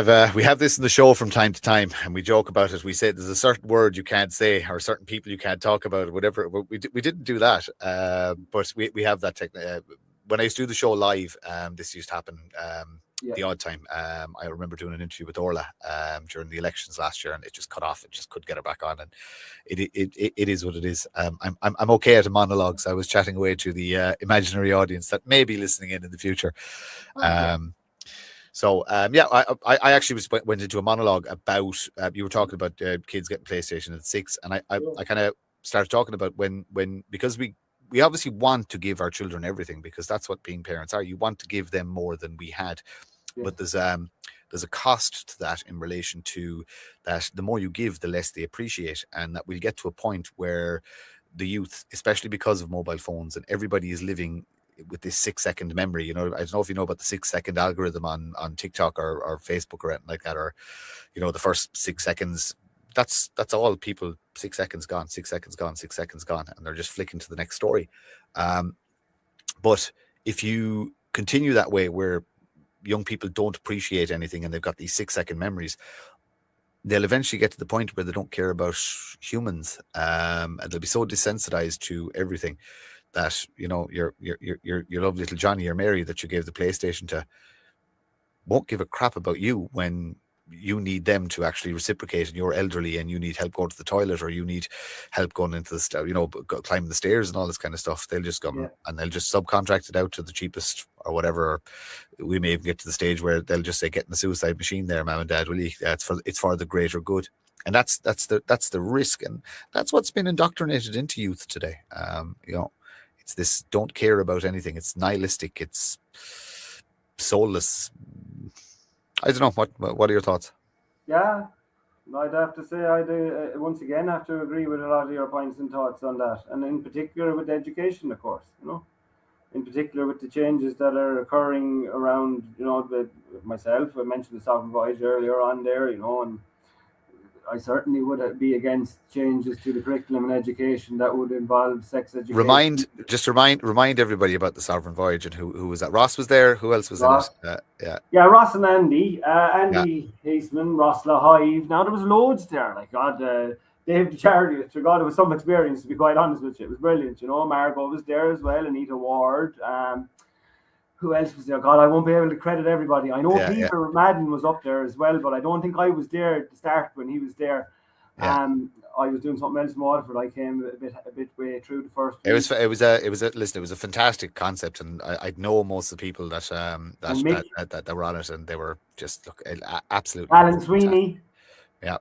it. We have this in the show from time to time, and we joke about it. We say there's a certain word you can't say, or certain people you can't talk about, or whatever. We didn't do that, but we have that technique. When I used to do the show live, this used to happen the odd time. I remember doing an interview with Orla during the elections last year, and it just cut off. It just couldn't get her back on, and it is what it is. I'm okay at a monologue, so I was chatting away to the imaginary audience that may be listening in the future. I actually went into a monologue about you were talking about kids getting PlayStation at 6, and I kind of started talking about when because we obviously want to give our children everything, because that's what being parents are. You want to give them more than we had. Yeah. But there's a cost to that in relation to that. The more you give, the less they appreciate. And that we'll get to a point where the youth, especially because of mobile phones, and everybody is living with this 6-second memory. I don't know if you know about the 6-second algorithm on TikTok or Facebook or anything like that, or, the first 6 seconds, that's all people. 6 seconds gone, 6 seconds gone, 6 seconds gone, and they're just flicking to the next story. But if you continue that way, where young people don't appreciate anything and they've got these 6-second memories, they'll eventually get to the point where they don't care about humans, and they'll be so desensitized to everything that your lovely little Johnny or Mary that you gave the PlayStation to won't give a crap about you when you need them to actually reciprocate, and you're elderly and you need help going to the toilet, or you need help going into the climbing the stairs and all this kind of stuff. They'll just come and they'll just subcontract it out to the cheapest or whatever. We may even get to the stage where they'll just say, get in the suicide machine there, mom and dad, will you? It's for the greater good. And that's the risk, and that's what's been indoctrinated into youth today. It's this don't care about anything. It's nihilistic. It's soulless. I don't know. What are your thoughts? Yeah, I'd have to say I do. Once again, have to agree with a lot of your points and thoughts on that, and in particular with education, of course. In particular with the changes that are occurring around. With myself, I mentioned the sovereign voyage earlier on there. And I certainly would be against changes to the curriculum and education that would involve sex education. Remind everybody about the sovereign voyage and who was that. Ross was there. Who else was Ross. in it? Ross and Andy. Andy Haseman, Ross LaHive. Now there was loads there. Like God, Dave the charity. God, it was some experience, to be quite honest with you. It was brilliant. Margot was there as well. Anita Ward. Who else was there? God, I won't be able to credit everybody. I know Peter Madden was up there as well, but I don't think I was there at the start when he was there. I was doing something else in Waterford. I came a bit way through the first week. It was a fantastic concept, and I know most of the people that were on it, and they were just absolutely. Alan Sweeney. Yeah.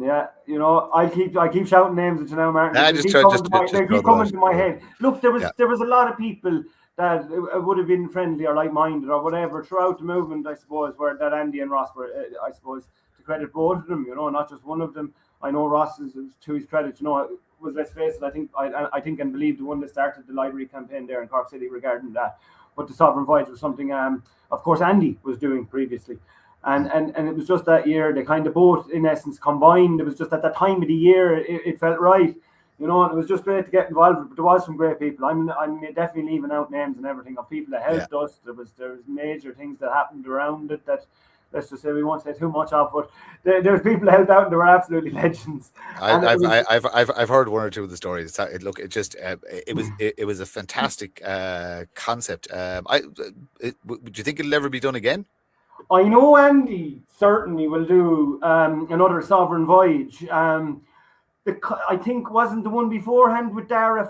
Yeah, I keep shouting names at you now, Martin. They keep coming to my head. Look, there was a lot of people that would have been friendly or like-minded or whatever throughout the movement, I suppose, where that Andy and Ross were, I suppose, to credit both of them, not just one of them. I know Ross is to his credit, was, let's face it, I think and believe the one that started the library campaign there in Cork City regarding that. But the Sovereign Voyage was something, of course, Andy was doing previously. And it was just that year, they kind of both, in essence, combined. It was just at that time of the year, it felt right. It was just great to get involved. But there was some great people. I'm definitely leaving out names and everything of people that helped us. There was major things that happened around it that, let's just say, we won't say too much of. But there's people that helped out, and they were absolutely legends. I've heard one or two of the stories. It was a fantastic concept. Would you think it'll ever be done again? I know Andy certainly will do another Sovereign Voyage. I think wasn't the one beforehand with Dara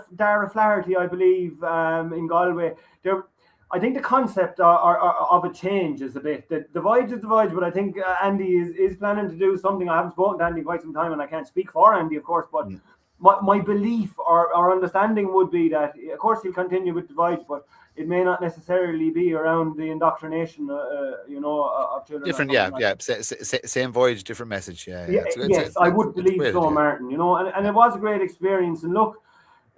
Flaherty, I believe, in Galway. I think the concept of a change is a bit. The voyage is the voyage, but I think Andy is planning to do something. I haven't spoken to Andy in quite some time, and I can't speak for Andy, of course, but my belief or understanding would be that, of course, he'll continue with divides, but it may not necessarily be around the indoctrination, of children. Different, same voyage, different message. Yes, I would believe so, Martin. And it was a great experience. And look,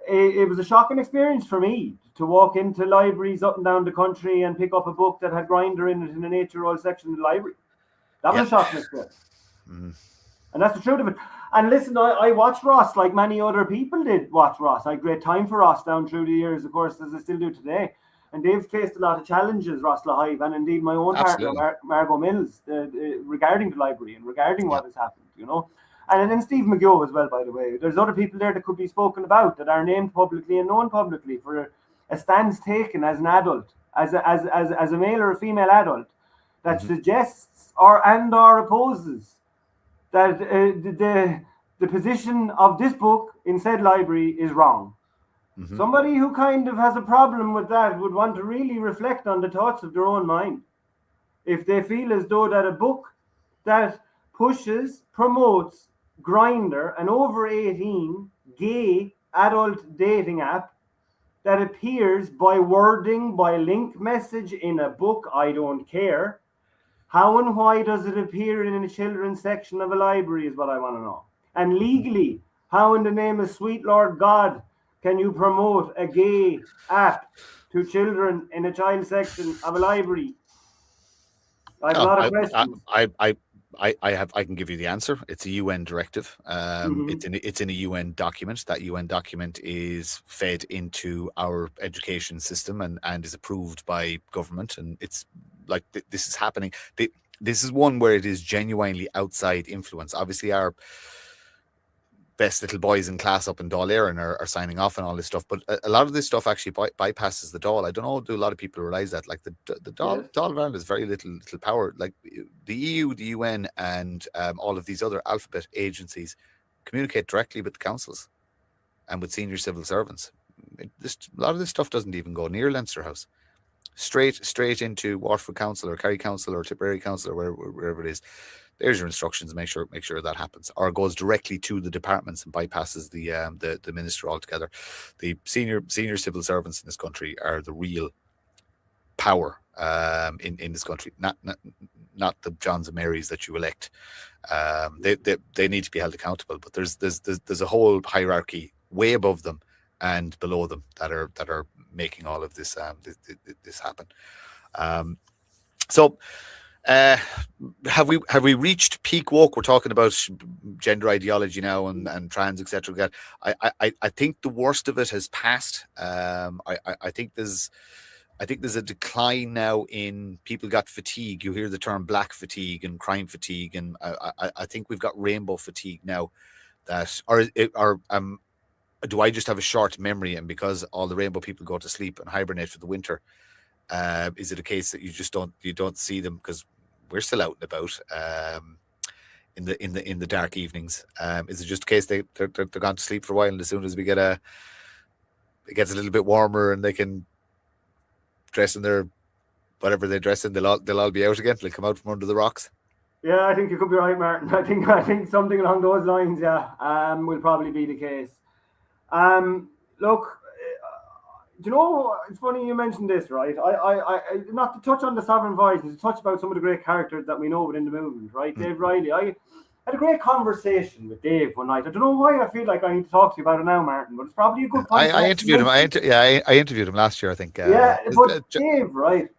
it was a shocking experience for me to walk into libraries up and down the country and pick up a book that had Grinder in it in an 8-year-old section of the library. That was a shocking experience. Mm. And that's the truth of it. And listen, I watched Ross like many other people did watch Ross. I had great time for Ross down through the years, of course, as I still do today. And they've faced a lot of challenges, Ross Lahive, and indeed my own partner, Margot Mills, regarding the library and regarding what has happened, And then Steve McGill as well, by the way. There's other people there that could be spoken about that are named publicly and known publicly for a stance taken as an adult, as a male or a female adult, that suggests or opposes that the position of this book in said library is wrong. Mm-hmm. Somebody who kind of has a problem with that would want to really reflect on the thoughts of their own mind. If they feel as though that a book that promotes Grindr, an over 18 gay adult dating app that appears by wording, by link message in a book, I don't care. How and why does it appear in a children's section of a library is what I want to know. And legally, how in the name of sweet Lord God can you promote a gay app to children in a child section of a library? I have a lot of questions. I can give you the answer. It's a UN directive. It's in a UN document. That UN document is fed into our education system and is approved by government. And it's like this is happening. This is one where it is genuinely outside influence. Obviously, our best little boys in class up in Dáil Éireann are signing off and all this stuff, but a lot of this stuff actually bypasses the Dáil. I don't know, do a lot of people realize that? Like the Dáil of Ireland has very little power. Like the EU, the UN, and all of these other alphabet agencies communicate directly with the councils and with senior civil servants. A lot of this stuff doesn't even go near Leinster House. Straight into Waterford Council or Kerry Council or Tipperary Council or wherever it is. There's your instructions. Make sure that happens, or it goes directly to the departments and bypasses the minister altogether. The senior civil servants in this country are the real power in this country, not the Johns and Marys that you elect. They need to be held accountable, but there's a whole hierarchy way above them and below them that are making all of this this happen. So. Have we reached peak woke? We're talking about gender ideology now and trans, etc. I think the worst of it has passed. I think there's a decline now in people got fatigue. You hear the term black fatigue and crime fatigue, and I think we've got rainbow fatigue now. Do I just have a short memory, and because all the rainbow people go to sleep and hibernate for the winter? Is it a case that you don't see them because we're still out and about in the dark evenings? Is it just a case they're gone to sleep for a while, and as soon as it gets a little bit warmer and they can dress in their whatever they dress in, they'll all be out again? They'll come out from under the rocks. Yeah, I think you could be right, Martin. I think something along those lines, will probably be the case. Look. Do you know, it's funny you mentioned this, right? I not to touch on the Sovereign Voice, to touch about some of the great characters that we know within the movement, right? Dave Riley. I had a great conversation with Dave one night. I don't know why I feel like I need to talk to you about it now, Martin, but it's probably a good point. I interviewed him. I interviewed him last year, I think. But Dave, right?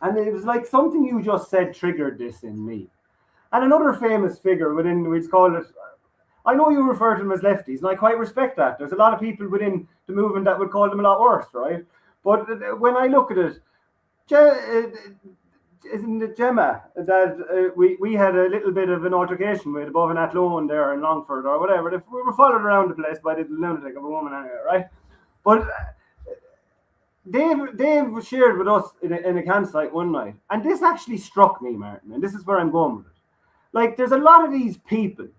And it was like something you just said triggered this in me. And another famous figure we'd call it. I know you refer to them as lefties, and I quite respect that. There's a lot of people within the movement that would call them a lot worse, right? But when I look at it, isn't it Gemma that we had a little bit of an altercation with above in Athlone there in Longford or whatever? We were followed around the place by the lunatic of a woman anyway, right? But Dave shared with us in a campsite one night, and this actually struck me, Martin, and this is where I'm going with it. Like, there's a lot of these people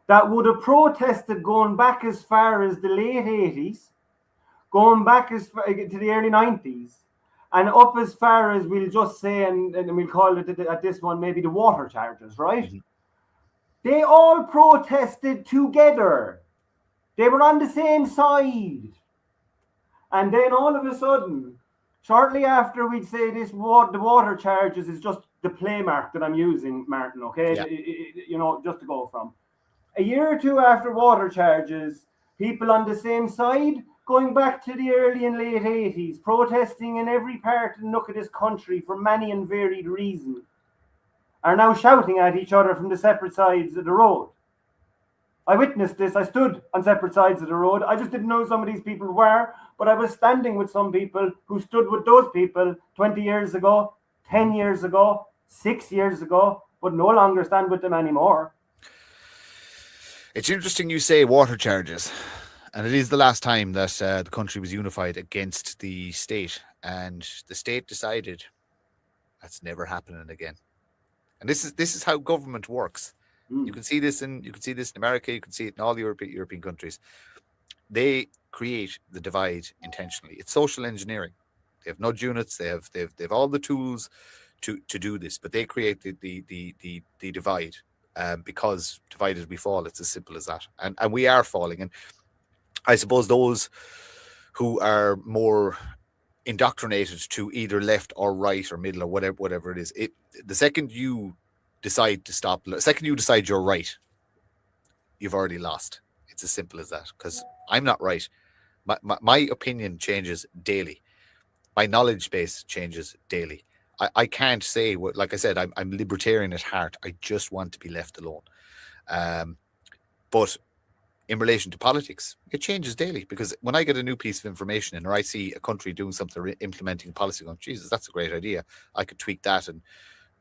that would have protested going back as far as the late 80s, going back as far to the early 90s, and up as far as we'll just say, and we'll call it at this one, maybe the water charges, right? Mm-hmm. They all protested together. They were on the same side. And then all of a sudden, shortly after we'd say the water charges is just the play mark that I'm using, Martin, okay? Yeah. Just to go from. A year or two after water charges, people on the same side, going back to the early and late 80s, protesting in every part and nook of this country for many and varied reasons, are now shouting at each other from the separate sides of the road. I witnessed this. I stood on separate sides of the road. I just didn't know who some of these people were, but I was standing with some people who stood with those people 20 years ago, 10 years ago, 6 years ago, but no longer stand with them anymore. It's interesting you say water charges, and it is the last time that the country was unified against the state, and the state decided that's never happening again. And this is how government works. You can see this in America. You can see it in all the European countries. They create the divide intentionally. It's social engineering. They have nudge units. They have all the tools to do this, but they create the divide because divided we fall. It's as simple as that. And we are falling. And I suppose those who are more indoctrinated to either left or right or middle or whatever it is, the second you decide to stop, the second you decide you're right, you've already lost. It's as simple as that, because I'm not right. My opinion changes daily. My knowledge base changes daily. I can't say, like I said, I'm libertarian at heart. I just want to be left alone. But in relation to politics, it changes daily, because when I get a new piece of information and or I see a country doing something, implementing policy, going, Jesus, that's a great idea. I could tweak that, and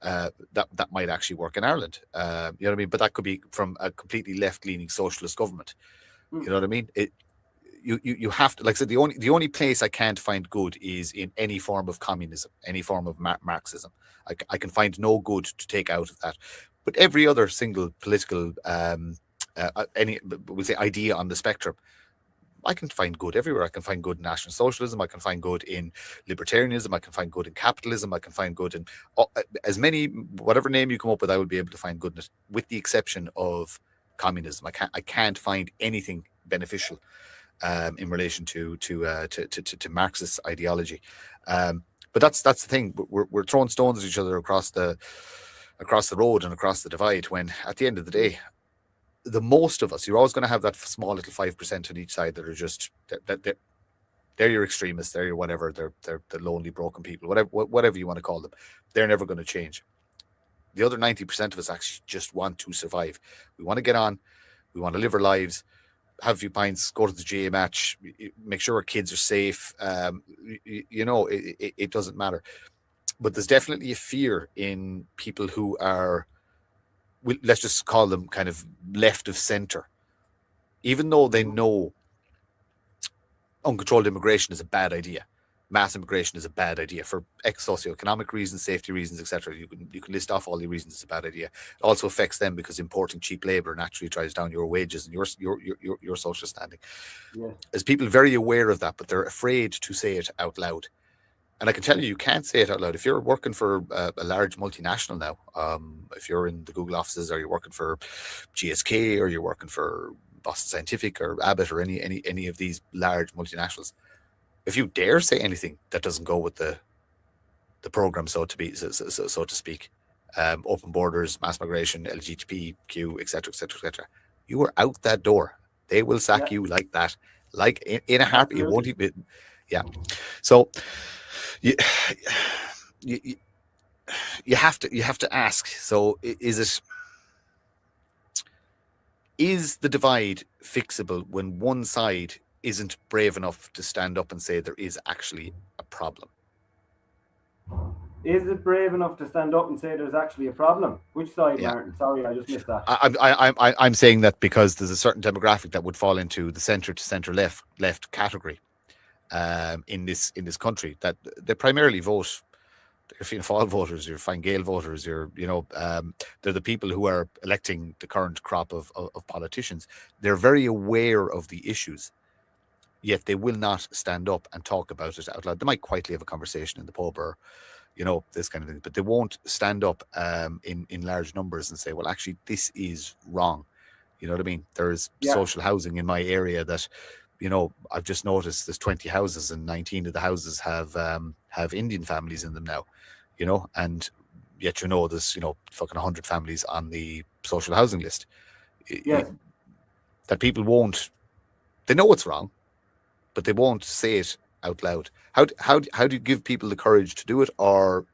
that might actually work in Ireland. You know what I mean? But that could be from a completely left-leaning socialist government. You know what I mean? You have to, like I said, the only place I can't find good is in any form of communism, any form of Marxism. I can find no good to take out of that. But every other single political we'll say idea on the spectrum, I can find good everywhere. I can find good in National Socialism. I can find good in libertarianism. I can find good in capitalism. I can find good in as many, whatever name you come up with, I will be able to find goodness, with the exception of communism. I can't find anything beneficial in relation to Marxist ideology. But that's the thing. We're throwing stones at each other across the road and across the divide, when at the end of the day, the most of us, you're always going to have that small little 5% on each side that are just they're your extremists, they're your whatever, they're the lonely, broken people, whatever you want to call them. They're never going to change. The other 90% of us actually just want to survive. We want to get on. We want to live our lives, have a few pints, go to the GA match, make sure our kids are safe. It doesn't matter. But there's definitely a fear in people who are, let's just call them kind of left of center, even though they know uncontrolled immigration is a bad idea. Mass immigration is a bad idea for socioeconomic reasons, safety reasons, etc. You can list off all the reasons it's a bad idea. It also affects them because importing cheap labor naturally drives down your wages and your social standing. Yeah. There's people very aware of that, but they're afraid to say it out loud. And I can tell you can't say it out loud. If you're working for a large multinational now, if you're in the Google offices, or you're working for GSK, or you're working for Boston Scientific or Abbott or any of these large multinationals, if you dare say anything that doesn't go with the program, so to speak, open borders, mass migration, LGBTQ, etc., you are out that door. They will sack you like that, like in a heartbeat. It won't even. Yeah. So. You have to ask. So is the divide fixable when one side isn't brave enough to stand up and say there is actually a problem? Is it brave enough to stand up and say there's actually a problem? Which side, Martin? Sorry, I just missed that. I'm saying that because there's a certain demographic that would fall into the centre to centre left category. In this country, that they primarily vote. They're Fianna Fáil voters, you're Fine Gael voters, they're the people who are electing the current crop of politicians. They're very aware of the issues, yet they will not stand up and talk about it out loud. They might quietly have a conversation in the pub or this kind of thing, but they won't stand up in large numbers and say, well, actually this is wrong. You know what I mean? There's Yeah. social housing in my area that, I've just noticed there's 20 houses and 19 of the houses have Indian families in them now, and yet, there's, fucking 100 families on the social housing list. Yes. That people won't, they know it's wrong, but they won't say it out loud. How do you give people the courage to do it, or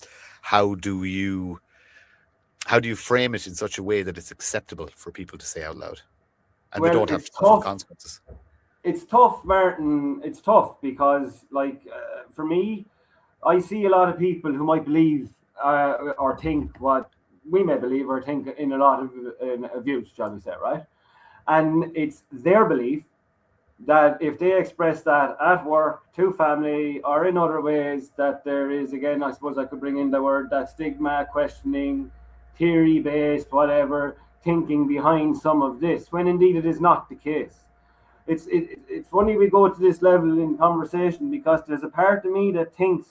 how do you frame it in such a way that it's acceptable for people to say out loud, and they don't have to suffer consequences? It's tough, Martin. It's tough because, for me, I see a lot of people who might believe or think what we may believe or think in a lot of views, shall we say, right? And it's their belief that if they express that at work, to family, or in other ways, that there is, again, I suppose I could bring in the word, that stigma, questioning, theory-based, whatever, thinking behind some of this, when indeed it is not the case. It's funny we go to this level in conversation because there's a part of me that thinks,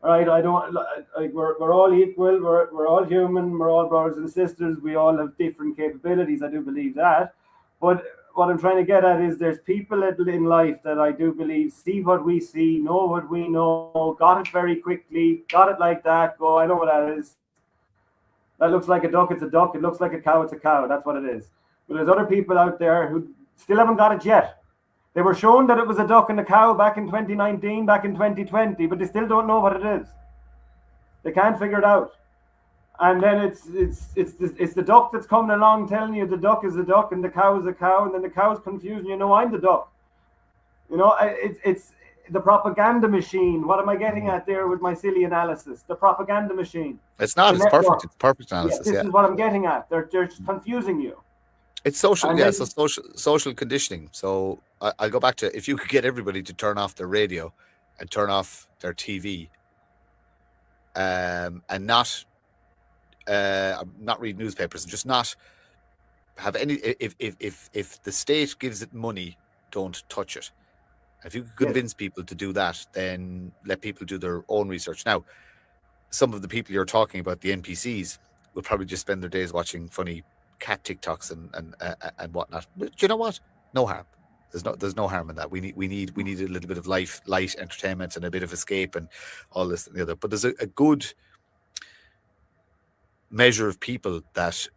right, I don't, like, we're all equal, we're all human, we're all brothers and sisters, we all have different capabilities, I do believe that. But what I'm trying to get at is there's people in life that I do believe see what we see, know what we know, got it very quickly, got it like that, go, I know what that is. That looks like a duck, it's a duck. It looks like a cow, it's a cow. That's what it is. But there's other people out there who still haven't got it yet. They were shown that it was a duck and a cow back in 2019, back in 2020, but they still don't know what it is. They can't figure it out. And then it's the duck that's coming along telling you the duck is a duck and the cow is a cow, and then the cow's confusing you. No, I'm the duck. It's the propaganda machine. What am I getting at there with my silly analysis? The propaganda machine. It's not. It's perfect. It's perfect analysis. This is what I'm getting at. They're confusing you. It's social. Yeah. So social conditioning. So I'll go back to, if you could get everybody to turn off their radio and turn off their TV, and not read newspapers and just not have any. If the state gives it money, don't touch it. If you could convince people to do that, then let people do their own research. Now, some of the people you're talking about, the NPCs, will probably just spend their days watching funny cat TikToks and whatnot. But you know what? No harm. There's no harm in that. We need a little bit of light entertainment and a bit of escape and all this and the other. But there's a good measure of people that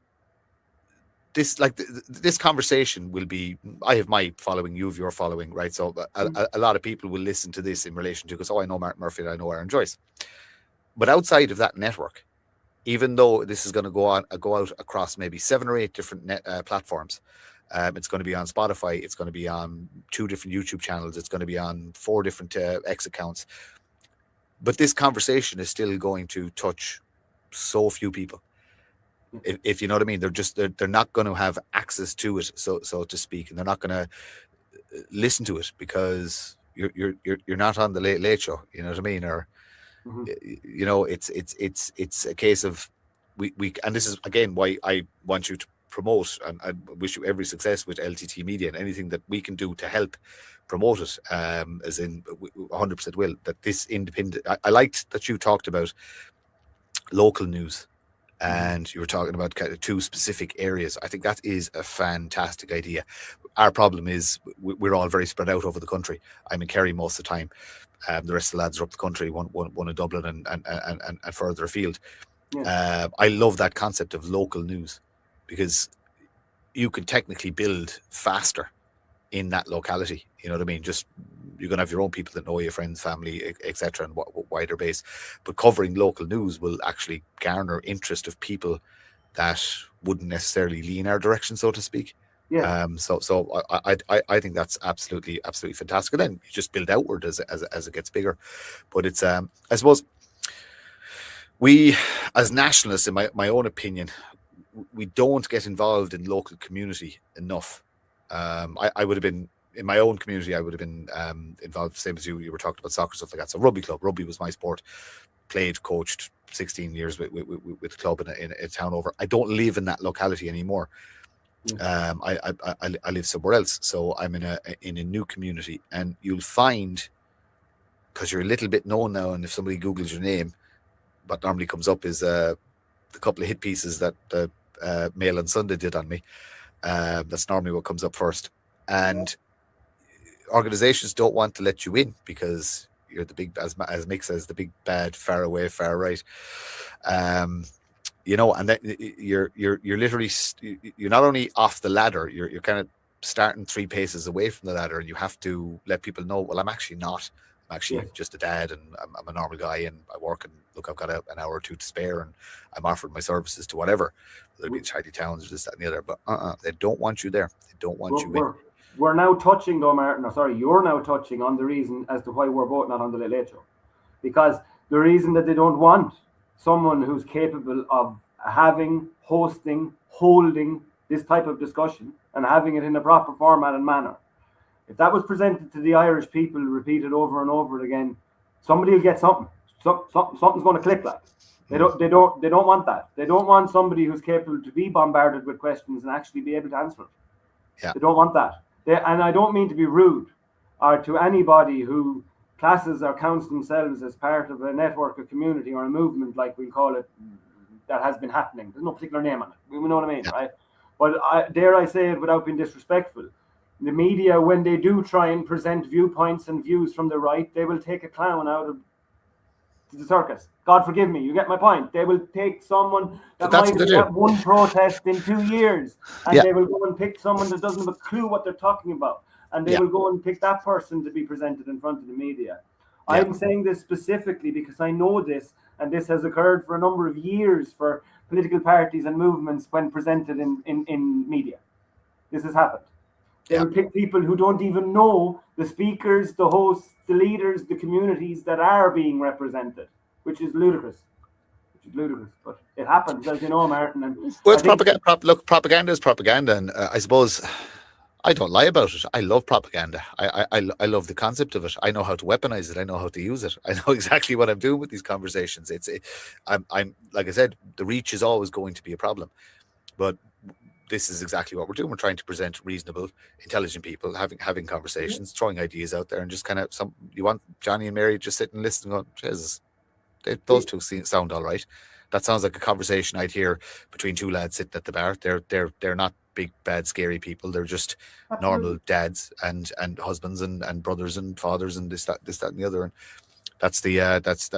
this conversation will be. I have my following, you have your following, right? So a lot of people will listen to this in relation to, because I know Martin Murphy and I know Aaron Joyce. But outside of that network, even though this is going to go out across maybe 7 or 8 different platforms, it's going to be on Spotify, it's going to be on 2 different YouTube channels, it's going to be on 4 different X accounts. But this conversation is still going to touch so few people. If you know what I mean, they're not going to have access to it, so to speak, and they're not going to listen to it because you're not on the late show. You know what I mean? Or it's a case of we and this is again why I want you to promote, and I wish you every success with LTT Media and anything that we can do to help promote it. As in 100% will, that this independent. I liked that you talked about local news. And you were talking about kind of 2 specific areas. I think that is a fantastic idea. Our problem is we're all very spread out over the country. I'm in Kerry most of the time. The rest of the lads are up the country, one in Dublin and further afield. Yeah. I love that concept of local news because you can technically build faster in that locality. You know what I mean? Just you're going to have your own people that know your friends, family, etc., and wider base. But covering local news will actually garner interest of people that wouldn't necessarily lean our direction, so to speak. Yeah. So I think that's absolutely fantastic. And then you just build outward as it gets bigger. But it's I suppose we as nationalists, in my own opinion, we don't get involved in local community enough. I would have been. In my own community, I would have been involved, same as you. You were talking about soccer, stuff like that. So rugby club, rugby was my sport. Played, coached 16 years with the club in a town over. I don't live in that locality anymore. I live somewhere else. So I'm in a new community, and you'll find, because you're a little bit known now, and if somebody Googles your name, what normally comes up is the couple of hit pieces that Mail on Sunday did on me. That's normally what comes up first. And organizations don't want to let you in because you're the big, as Mick says, the big bad, far away, far right. And then you're literally you're not only off the ladder, you're kind of starting 3 paces away from the ladder, and you have to let people know, well, I'm actually not. I'm actually just a dad, and I'm a normal guy, and I work, and look, I've got an hour or two to spare, and I'm offering my services to whatever, whether it be tidy towns or this, that, and the other. But they don't want you there. They don't want you in. We're now touching, though, Martin. Or sorry, you're now touching on the reason as to why we're both not on the Late Late Show, because the reason that they don't want someone who's capable of hosting, holding this type of discussion and having it in a proper format and manner. If that was presented to the Irish people, repeated over and over again, somebody will get something. Something's going to click like. They don't want that. They don't want somebody who's capable to be bombarded with questions and actually be able to answer it. Yeah. They don't want that. And I don't mean to be rude or to anybody who classes or counts themselves as part of a network, a community, or a movement, like we call it, that has been happening. There's no particular name on it. We know what I mean, right? But dare I say it without being disrespectful, the media, when they do try and present viewpoints and views from the right, they will take a clown out of the circus. God forgive me, you get my point. They will take someone that might be at one protest in 2 years, and they will go and pick someone that doesn't have a clue what they're talking about, and they will go and pick that person to be presented in front of the media. I'm saying this specifically because I know this, and this has occurred for a number of years for political parties and movements when presented in media. This has happened. They will pick people who don't even know the speakers, the hosts, the leaders, the communities that are being represented, which is ludicrous. But it happens, as you know, Martin. And well, it's propaganda. Look, propaganda is propaganda, and I suppose I don't lie about it. I love propaganda. I love the concept of it. I know how to weaponize it. I know how to use it. I know exactly what I'm doing with these conversations. I'm like I said, the reach is always going to be a problem, but this is exactly what we're doing. We're trying to present reasonable, intelligent people having conversations, throwing ideas out there, and just kind of you want Johnny and Mary just sit and listen and go, Jesus, those two sound all right. That sounds like a conversation I'd hear between two lads sitting at the bar. They're not big, bad, scary people. They're just normal dads and husbands and brothers and fathers and this, that, and the other. And that's the that's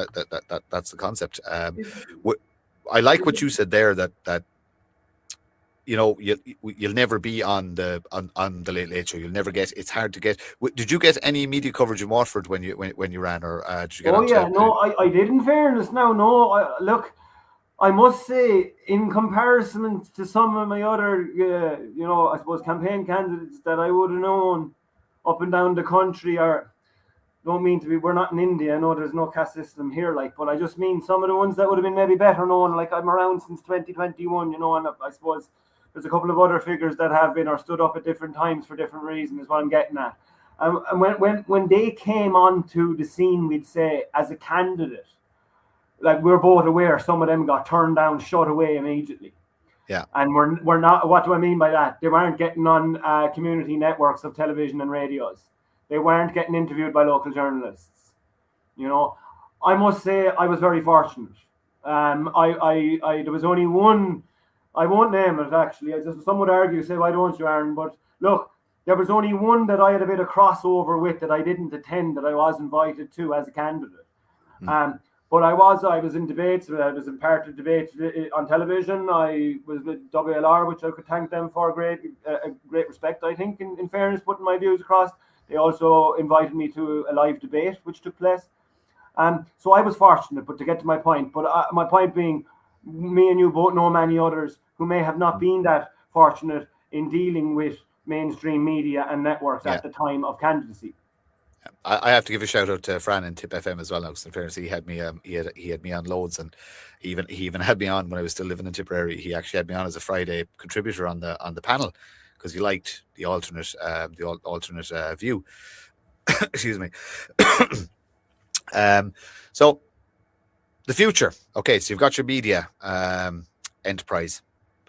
the concept. I like what you said there, that you'll never be on the Late Late Show. You'll never get. It's hard to get. Did you get any media coverage in Waterford when you ran, or did you get? I did. In fairness, no. Look, I must say, in comparison to some of my other, I suppose campaign candidates that I would have known up and down the country, or don't mean to be. We're not in India. I know there's no caste system here, but I just mean some of the ones that would have been maybe better known. Like, I'm around since 2021, and I suppose there's a couple of other figures that have been or stood up at different times for different reasons, is what I'm getting at. And when they came onto the scene, we'd say, as a candidate, like, we're both aware some of them got turned down, shut away immediately. Yeah. And we're not, what do I mean by that? They weren't getting on community networks of television and radios. They weren't getting interviewed by local journalists. I must say I was very fortunate. There was only one, I won't name it actually. Some would argue, say, why don't you, Aaron? But look, there was only one that I had a bit of crossover with that I didn't attend, that I was invited to as a candidate. But I was in debates. I was in part of debates on television. I was with WLR, which I could thank them for great respect, I think, in fairness, putting my views across. They also invited me to a live debate, which took place. So I was fortunate, but to get to my point. But my point being, me and you both know many others who may have not been that fortunate in dealing with mainstream media and networks at the time of candidacy. I have to give a shout out to Fran and Tip FM as well. Now, because in fairness, he had me on loads, and he even had me on when I was still living in Tipperary. He actually had me on as a Friday contributor on the panel, because he liked the alternate view. Excuse me. So the future. Okay, so you've got your media enterprise.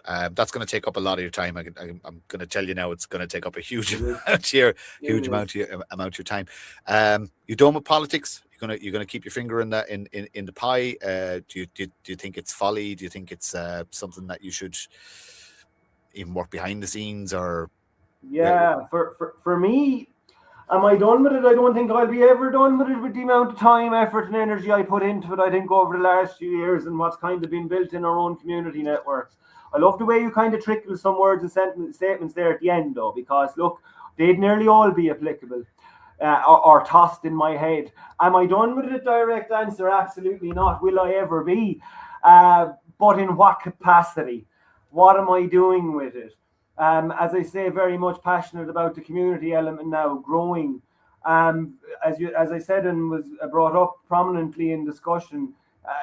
That's going to take up a lot of your time. I'm going to tell you now, it's going to take up a huge amount of your time. You done with politics? You're going to keep your finger in the pie. Do you think it's folly? Do you think it's something that you should even work behind the scenes, or? Yeah, for me, am I done with it? I don't think I'll be ever done with it, with the amount of time, effort and energy I put into it, I think, over the last few years, and what's kind of been built in our own community networks. I love the way you kind of trickle some words and statements there at the end, though, because look, they'd nearly all be applicable. Or tossed in my head. Am I done with it? Direct answer, absolutely not. Will I ever be? But in what capacity? What am I doing with it? As I say, very much passionate about the community element now, growing. As I said and was brought up prominently in discussion,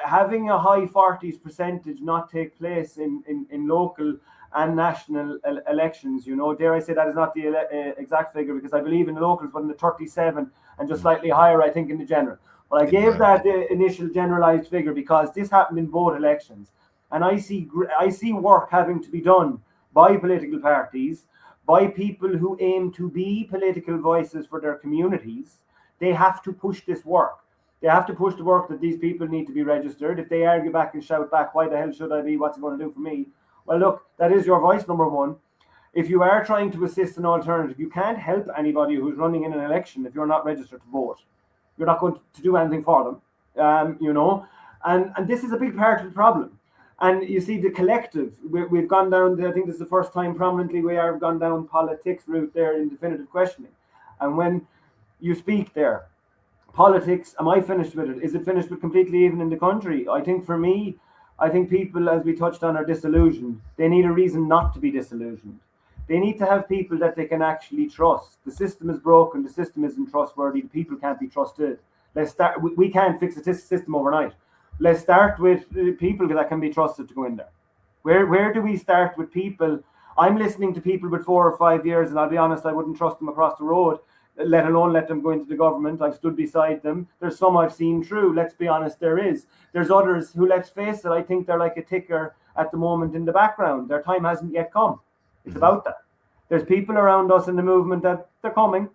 having a high 40s percentage not take place in local and national elections, dare I say that is not the exact figure, because I believe in the locals, but in the 37 and just slightly higher, I think, in the general. But I gave that initial generalized figure because this happened in both elections, and I see work having to be done by political parties, by people who aim to be political voices for their communities. They have to push this work. They have to push the work that these people need to be registered. If they argue back and shout back, why the hell should I be? What's it going to do for me? Well, look, that is your voice, number one. If you are trying to assist an alternative, you can't help anybody who's running in an election if you're not registered to vote. You're not going to do anything for them, And this is a big part of the problem. And you see, the collective, we've gone down, I think this is the first time prominently we have gone down politics route there in definitive questioning. And when you speak there, politics, am I finished with it? Is it finished with completely even in the country? I think for me, I think people, as we touched on, are disillusioned. They need a reason not to be disillusioned. They need to have people that they can actually trust. The system is broken. The system isn't trustworthy. The people can't be trusted. Let's start. We can't fix the system overnight. Let's start with people that can be trusted to go in there. Where do we start with people? I'm listening to people with 4 or 5 years, and I'll be honest, I wouldn't trust them across the road, let alone let them go into the government. I've stood beside them. There's some I've seen through. Let's be honest, there is. There's others who, let's face it, I think they're like a ticker at the moment in the background. Their time hasn't yet come. It's about that. There's people around us in the movement that they're coming.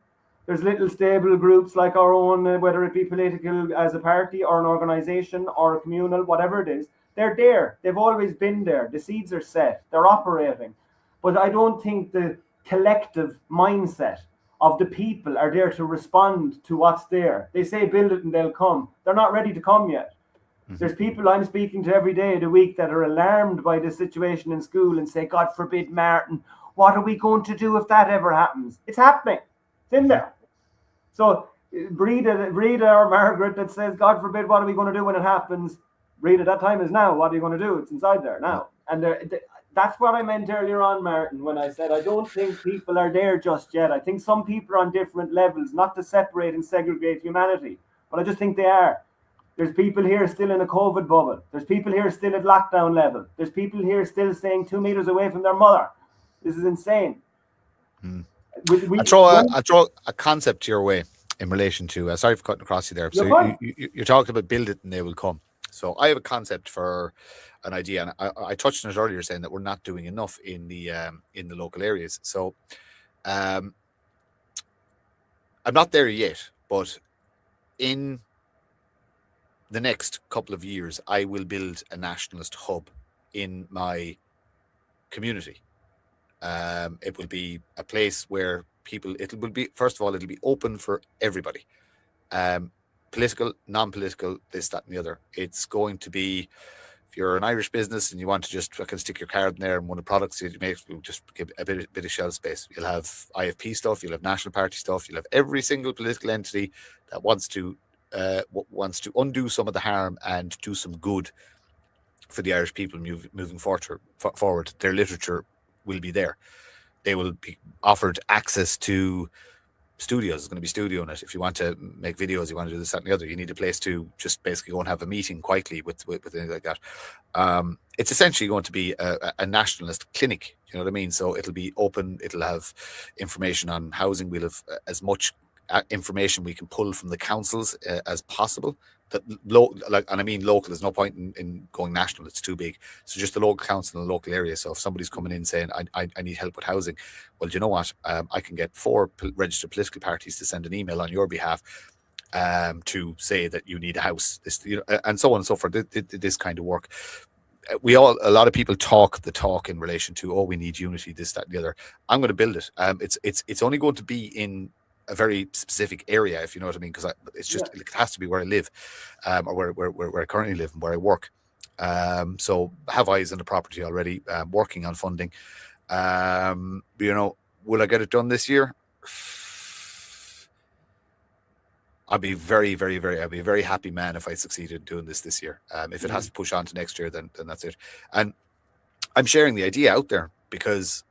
There's little stable groups like our own, whether it be political as a party or an organization or a communal, whatever it is. They're there. They've always been there. The seeds are set. They're operating. But I don't think the collective mindset of the people are there to respond to what's there. They say build it and they'll come. They're not ready to come yet. There's people I'm speaking to every day of the week that are alarmed by the situation in school and say, God forbid, Martin, what are we going to do if that ever happens? It's happening. It's in there. So Breda or Margaret that says, God forbid, what are we going to do when it happens? Breda, that time is now. What are you going to do? It's inside there now. And that's what I meant earlier on, Martin, when I said I don't think people are there just yet. I think some people are on different levels, not to separate and segregate humanity, but I just think they are. There's people here still in a COVID bubble. There's people here still at lockdown level. There's people here still staying 2 meters away from their mother. This is insane. I throw a concept your way in relation to, sorry for cutting across you there. So you're talking about build it and they will come. So I have a concept for an idea, and I touched on it earlier, saying that we're not doing enough in the local areas. So I'm not there yet, but in the next couple of years, I will build a nationalist hub in my community. It will be a place where it'll be open for everybody. Political, non-political, this, that, and the other. It's going to be, if you're an Irish business and you want to just stick your card in there and one of the products you make, will just give a bit of shelf space. You'll have IFP stuff, you'll have National Party stuff, you'll have every single political entity that wants to undo some of the harm and do some good for the Irish people moving forward. Their literature will be there. They will be offered access to studios. It's going to be studio in it. If you want to make videos, you want to do this, that, and the other, you need a place to just basically go and have a meeting quietly with anything like that. It's essentially going to be a nationalist clinic. You know what I mean? So it'll be open. It'll have information on housing. We'll have as much information we can pull from the councils as possible. Local. There's no point in going national. It's too big. So just the local council in the local area. So if somebody's coming in saying, I need help with housing, well, you know what? I can get 4 registered political parties to send an email on your behalf to say that you need a house, and so on and so forth. This kind of work. a lot of people talk the talk in relation to, oh, we need unity, this, that, and the other. I'm going to build it. It's only going to be in a very specific area, if you know what I mean, because it's just it has to be where I live, or where I currently live and where I work. So have eyes on the property already, working on funding. Will I get it done this year? I'll be very, very, very. I'll be a very happy man if I succeed in doing this year. If it has to push on to next year, then that's it. And I'm sharing the idea out there because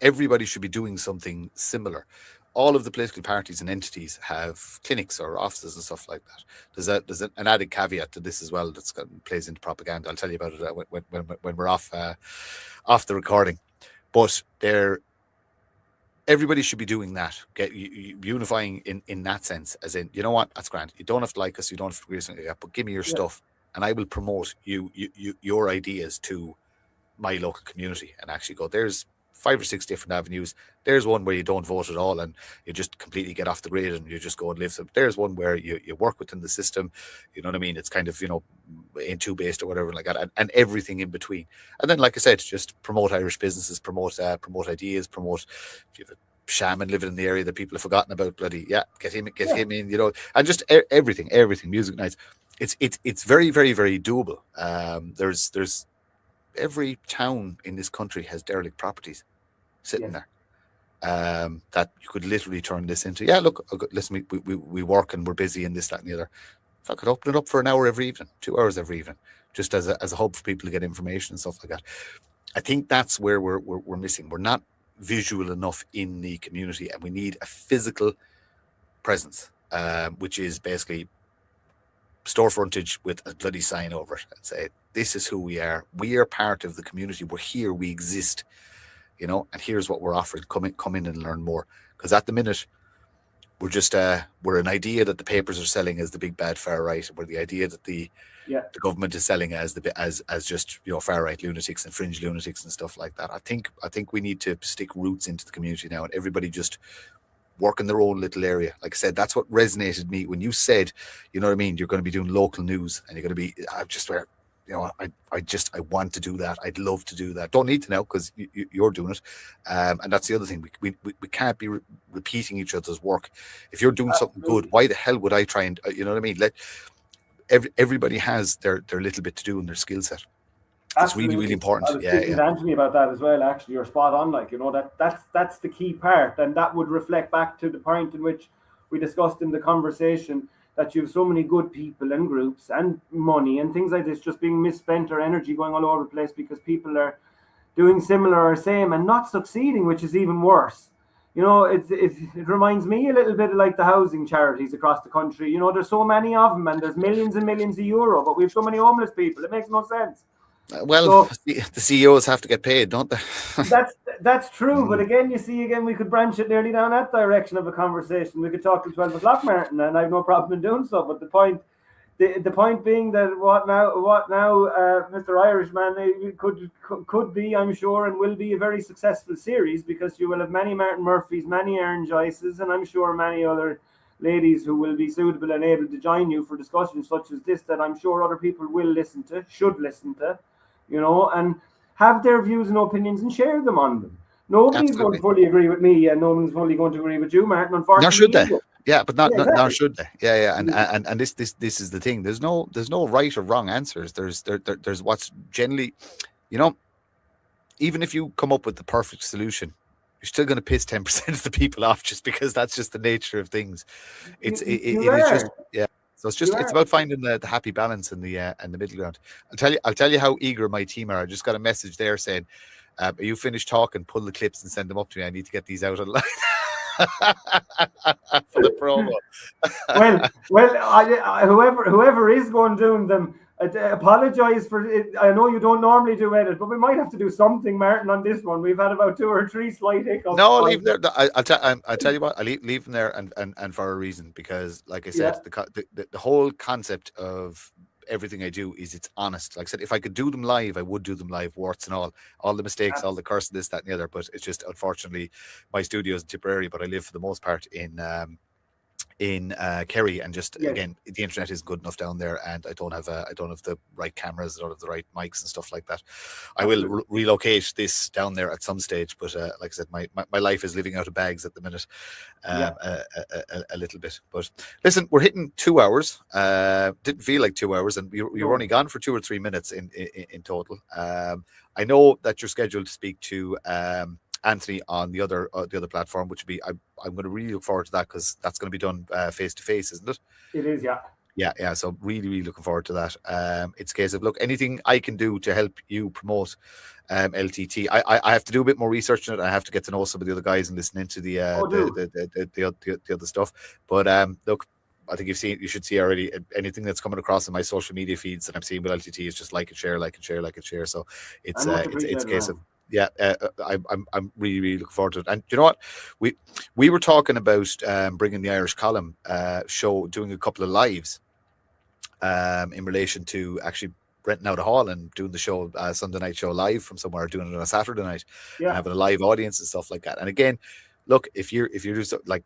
everybody should be doing something similar. All of the political parties and entities have clinics or offices and stuff like that. There's an added caveat to this as well that plays into propaganda. I'll tell you about it when we're off the recording. But everybody should be doing that, unifying in that sense, as in, you know what, that's grand. You don't have to like us, you don't have to agree with something like that, but give me your stuff and I will promote your ideas to my local community and actually go, there's 5 or 6 different avenues. There's one where you don't vote at all and you just completely get off the grid and you just go and live. So there's one where you work within the system, you know what I mean? It's kind of, N2 based or whatever like that, and everything in between. And then, like I said, just promote Irish businesses, promote ideas, promote, if you have a shaman living in the area that people have forgotten about, get him in, and just everything, music nights. It's very, very, very doable. There's every town in this country has derelict properties sitting there, that you could literally turn this into. Look, listen, we work and we're busy in this, that, and the other. If I could open it up for an hour every evening, 2 hours every evening, just as a hub for people to get information and stuff like that. I think that's where we're missing. We're not visual enough in the community, and we need a physical presence, which is basically store frontage with a bloody sign over it and say, this is who we are. We are part of the community. We're here. We exist, and here's what we're offering. Come in and learn more. Because at the minute, we're just we're an idea that the papers are selling as the big bad far right. We're the idea that the government is selling as just far right lunatics and fringe lunatics and stuff like that. I think we need to stick roots into the community now, and everybody just work in their own little area. Like I said, that's what resonated with me when you said, you know what I mean, you're going to be doing local news and you're going to be, I want to do that. I'd love to do that. Don't need to now because you're doing it. And that's the other thing. We can't be repeating each other's work. If you're doing something good, why the hell would I try and, you know what I mean? Everybody has their little bit to do in their skill set. It's really, really important. I was speaking to Anthony about that as well. Actually, you're spot on. That's the key part, and that would reflect back to the point in which we discussed in the conversation that you have so many good people and groups and money and things like this just being misspent, or energy going all over the place because people are doing similar or same and not succeeding, which is even worse. It reminds me a little bit like the housing charities across the country. There's so many of them and there's millions and millions of euro, but we have so many homeless people. It makes no sense. Well, so, the CEOs have to get paid, don't they? that's true. But again, we could branch it nearly down that direction of a conversation. We could talk till 12 o'clock, Martin, and I have no problem in doing so. But the point being that what now, Mr. Irishman, could be, I'm sure, and will be a very successful series, because you will have many Martin Murphys, many Aaron Joyces, and I'm sure many other ladies who will be suitable and able to join you for discussions such as this, that I'm sure other people should listen to, and have their views and opinions and share them on them. Nobody's going to fully agree with me, and no one's fully going to agree with you, Martin, unfortunately. Nor should they. Yeah, but nor should they. Yeah. And this is the thing. There's no right or wrong answers. There's what's generally, even if you come up with the perfect solution, you're still going to piss 10% of the people off, just because that's just the nature of things. It is just, yeah. So it's about finding the happy balance and the middle ground. I'll tell you how eager my team are. I just got a message there saying, are you finished talking? Pull the clips and send them up to me. I need to get these out online for the promo. whoever is going doing them, apologize for it. I know you don't normally do edit, but we might have to do something, Martin, on this one. We've had about 2 or 3 slight hiccups. No, I'll leave them there. I'll tell you what, I'll leave them there, and for a reason, because, like I said, the whole concept of everything I do is it's honest. Like I said, if I could do them live, I would do them live, warts and all the mistakes, all the curse, this, that, and the other. But it's just, unfortunately, my studio is in Tipperary, but I live for the most part in in Kerry, and just Yes, again, the internet isn't good enough down there, and I don't have the right cameras, I don't have the right mics and stuff like that. I will absolutely. relocate this down there at some stage, but like I said, my life is living out of bags at the minute, Yeah, a little bit. But listen, we're hitting 2 hours. Didn't feel like 2 hours, and we were no, only gone for 2 or 3 minutes in total. I know that you're scheduled to speak to Anthony on the other platform, which would be I'm going to really look forward to that, because that's going to be done face to face, isn't it? it is. Yeah, Yeah. So really, really looking forward to that. It's a case of, look, anything I can do to help you promote LTT. I have to do a bit more research on it. I have to get to know some of the other guys and listen into oh, do. the other stuff. But look, I think you should see already, anything that's coming across in my social media feeds that I'm seeing with LTT is just like and share, like and share, like and share. So I it's much it's a appreciated, case of, man. yeah, I'm really, really looking forward to it. And you know what, we were talking about bringing the Irish Column show, doing a couple of lives in relation to actually renting out a hall and doing the show, Sunday night show live from somewhere, doing it on a Saturday night and Yeah, having a live audience and stuff like that. And again, look, if you're just like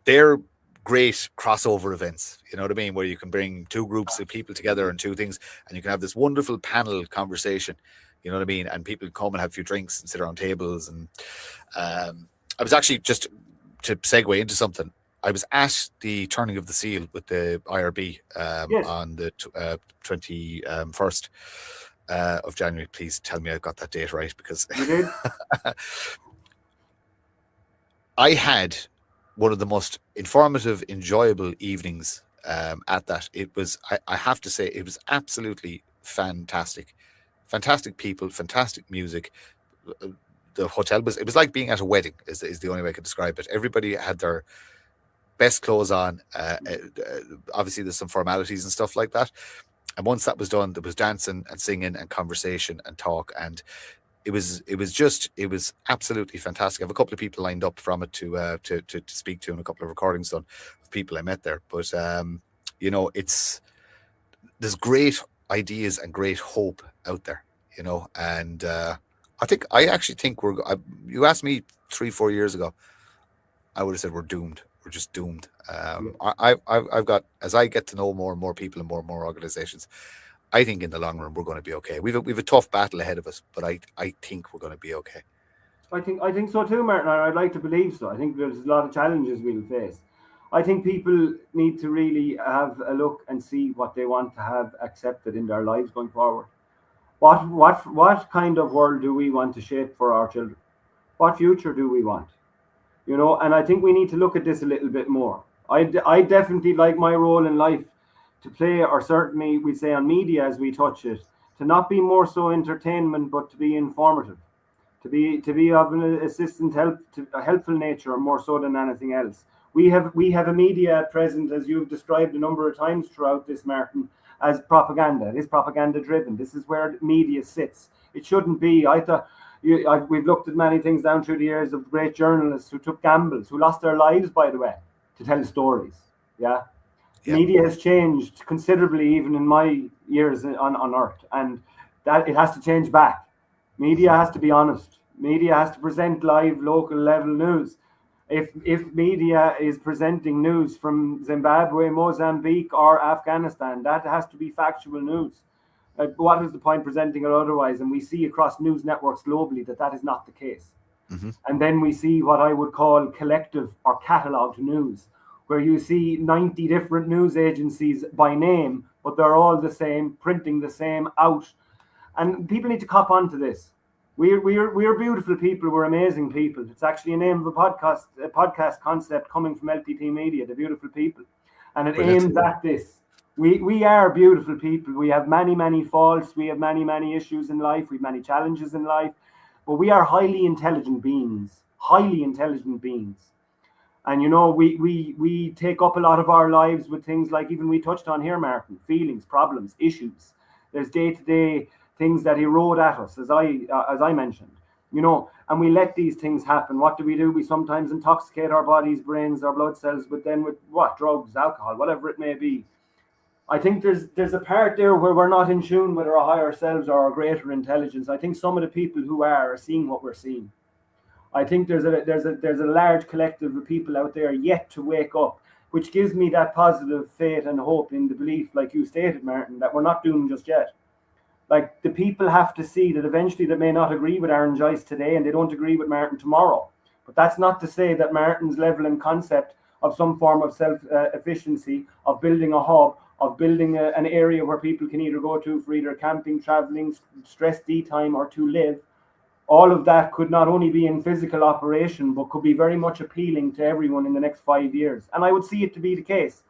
they're great crossover events, you know what I mean, where you can bring two groups of people together and two things, and you can have this wonderful panel conversation, you know what I mean, and people come and have a few drinks and sit around tables. And I was actually, just to segue into something, I was at the turning of the seal with the IRB yes, on the 21st of January. Please tell me I got that date right, because you did. I had one of the most informative, enjoyable evenings at that. It was, I have to say, it was absolutely fantastic. Fantastic people, fantastic music. The hotel it was like being at a wedding, is the only way I could describe it. Everybody had their best clothes on. Obviously, there's some formalities and stuff like that. And once that was done, there was dancing and singing and conversation and talk. And it was absolutely fantastic. I have a couple of people lined up from it to speak to, and a couple of recordings done of people I met there. But there's great ideas and great hope out there, and I actually think you asked me 3-4 years ago, I would have said we're doomed. We're just doomed. Yeah. I've got, as I get to know more and more people and more organizations, I think in the long run we're going to be okay. We've a tough battle ahead of us, but I think we're going to be okay. I think so too, Martin. I'd like to believe so. I think there's a lot of challenges we'll face. I think people need to really have a look and see what they want to have accepted in their lives going forward. What kind of world do we want to shape for our children? What future do we want? And I think we need to look at this a little bit more. I definitely like my role in life to play, or certainly we say on media as we touch it, to not be more so entertainment, but to be informative, to be of an a helpful nature more so than anything else. We have a media at present, as you've described a number of times throughout this, Martin, as propaganda. It is propaganda driven. This is where media sits. It shouldn't be. I thought we've looked at many things down through the years of great journalists who took gambles, who lost their lives, by the way, to tell stories. Yeah. Yeah. Media has changed considerably, even in my years on Earth, and that it has to change back. Media has to be honest. Media has to present live, local level news. If media is presenting news from Zimbabwe, Mozambique, or Afghanistan, that has to be factual news. What is the point presenting it otherwise? And we see across news networks globally that is not the case. Mm-hmm. And then we see what I would call collective or catalogued news, where you see 90 different news agencies by name, but they're all the same, printing the same out. And people need to cop onto this. We're beautiful people. We're amazing people. It's actually a name of a podcast concept coming from LTT Media, The Beautiful People. And it Brilliant. aims at this. We are beautiful people. We have many faults. We have many issues in life. We have many challenges in life. But we are highly intelligent beings. And we take up a lot of our lives with things like, even we touched on here, Martin, feelings, problems, issues. There's day-to-day things that erode at us, as I mentioned, and we let these things happen. What do? We sometimes intoxicate our bodies, brains, our blood cells, but then with what? Drugs, alcohol, whatever it may be. I think there's a part there where we're not in tune with our higher selves or our greater intelligence. I think some of the people who are seeing what we're seeing. I think there's a large collective of people out there yet to wake up, which gives me that positive faith and hope in the belief, like you stated, Martin, that we're not doomed just yet. Like, the people have to see that eventually they may not agree with Aaron Joyce today and they don't agree with Martin tomorrow. But that's not to say that Martin's level and concept of some form of self-efficiency, of building a hub, of building an area where people can either go to for either camping, traveling, stress-D time, or to live, all of that could not only be in physical operation, but could be very much appealing to everyone in the next 5 years. And I would see it to be the case.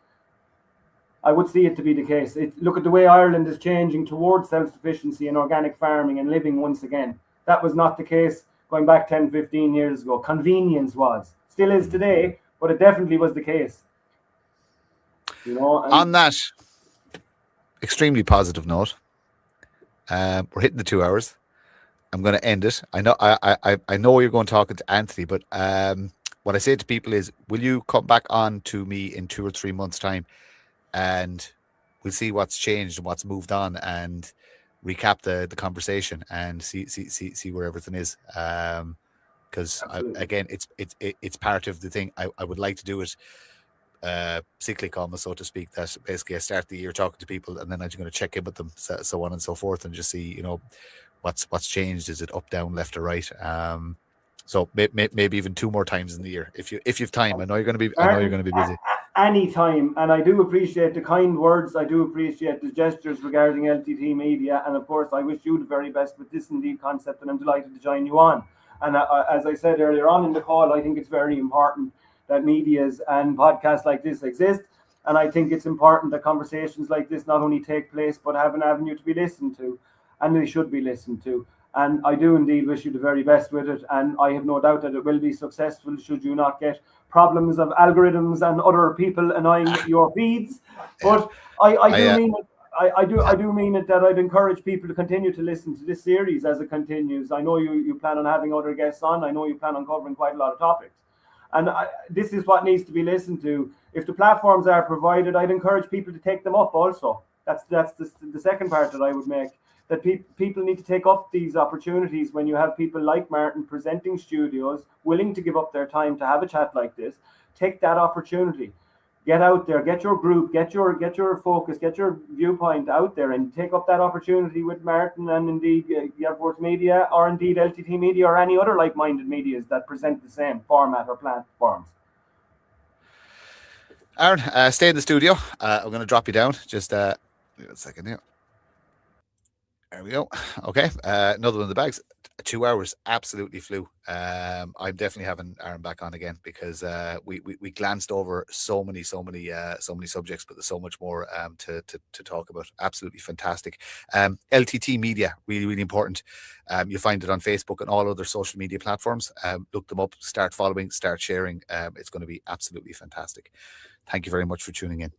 Look at the way Ireland is changing towards self-sufficiency and organic farming and living once again. That was not the case going back 10, 15 years ago. Convenience was. Still is today, but it definitely was the case. On that extremely positive note, we're hitting the 2 hours. I'm going to end it. I know you're going talking to Anthony, but what I say to people is, will you come back on to me in 2 or 3 months' time, and we'll see what's changed and what's moved on, and recap the conversation and see where everything is. Because again, it's part of the thing. I would like to do it cyclic, almost, so to speak, that basically I start the year talking to people and then I'm going to check in with them, so on and so forth, and just see what's changed. Is it up, down, left, or right? So maybe even 2 more times in the year if you've time. I know you're going to be busy. Any time, and I do appreciate the kind words. I do appreciate the gestures regarding LTT Media, and of course I wish you the very best with this indeed concept, and I'm delighted to join you on. And as I said earlier on in the call, I think it's very important that medias and podcasts like this exist, and I think it's important that conversations like this not only take place but have an avenue to be listened to, and they should be listened to. And I do indeed wish you the very best with it, and I have no doubt that it will be successful, should you not get problems of algorithms and other people annoying your feeds. But I do mean it that I'd encourage people to continue to listen to this series as it continues. I know you plan on having other guests on. I know you plan on covering quite a lot of topics. And this is what needs to be listened to. If the platforms are provided, I'd encourage people to take them up also. That's the second part that I would make. That people need to take up these opportunities when you have people like Martin presenting studios, willing to give up their time to have a chat like this. Take that opportunity. Get out there, get your group, get your focus, get your viewpoint out there, and take up that opportunity with Martin and indeed Gael Media, or indeed LTT Media, or any other like-minded medias that present the same format or platforms. Aaron, stay in the studio. I'm going to drop you down. Just wait a second here. There we go. Okay. Another one of the bags. 2 hours absolutely flew. I'm definitely having Aaron back on again, because we glanced over so many subjects, but there's so much more to talk about. Absolutely fantastic. LTT Media, really, really important. You'll find it on Facebook and all other social media platforms. Look them up, start following, start sharing. It's going to be absolutely fantastic. Thank you very much for tuning in.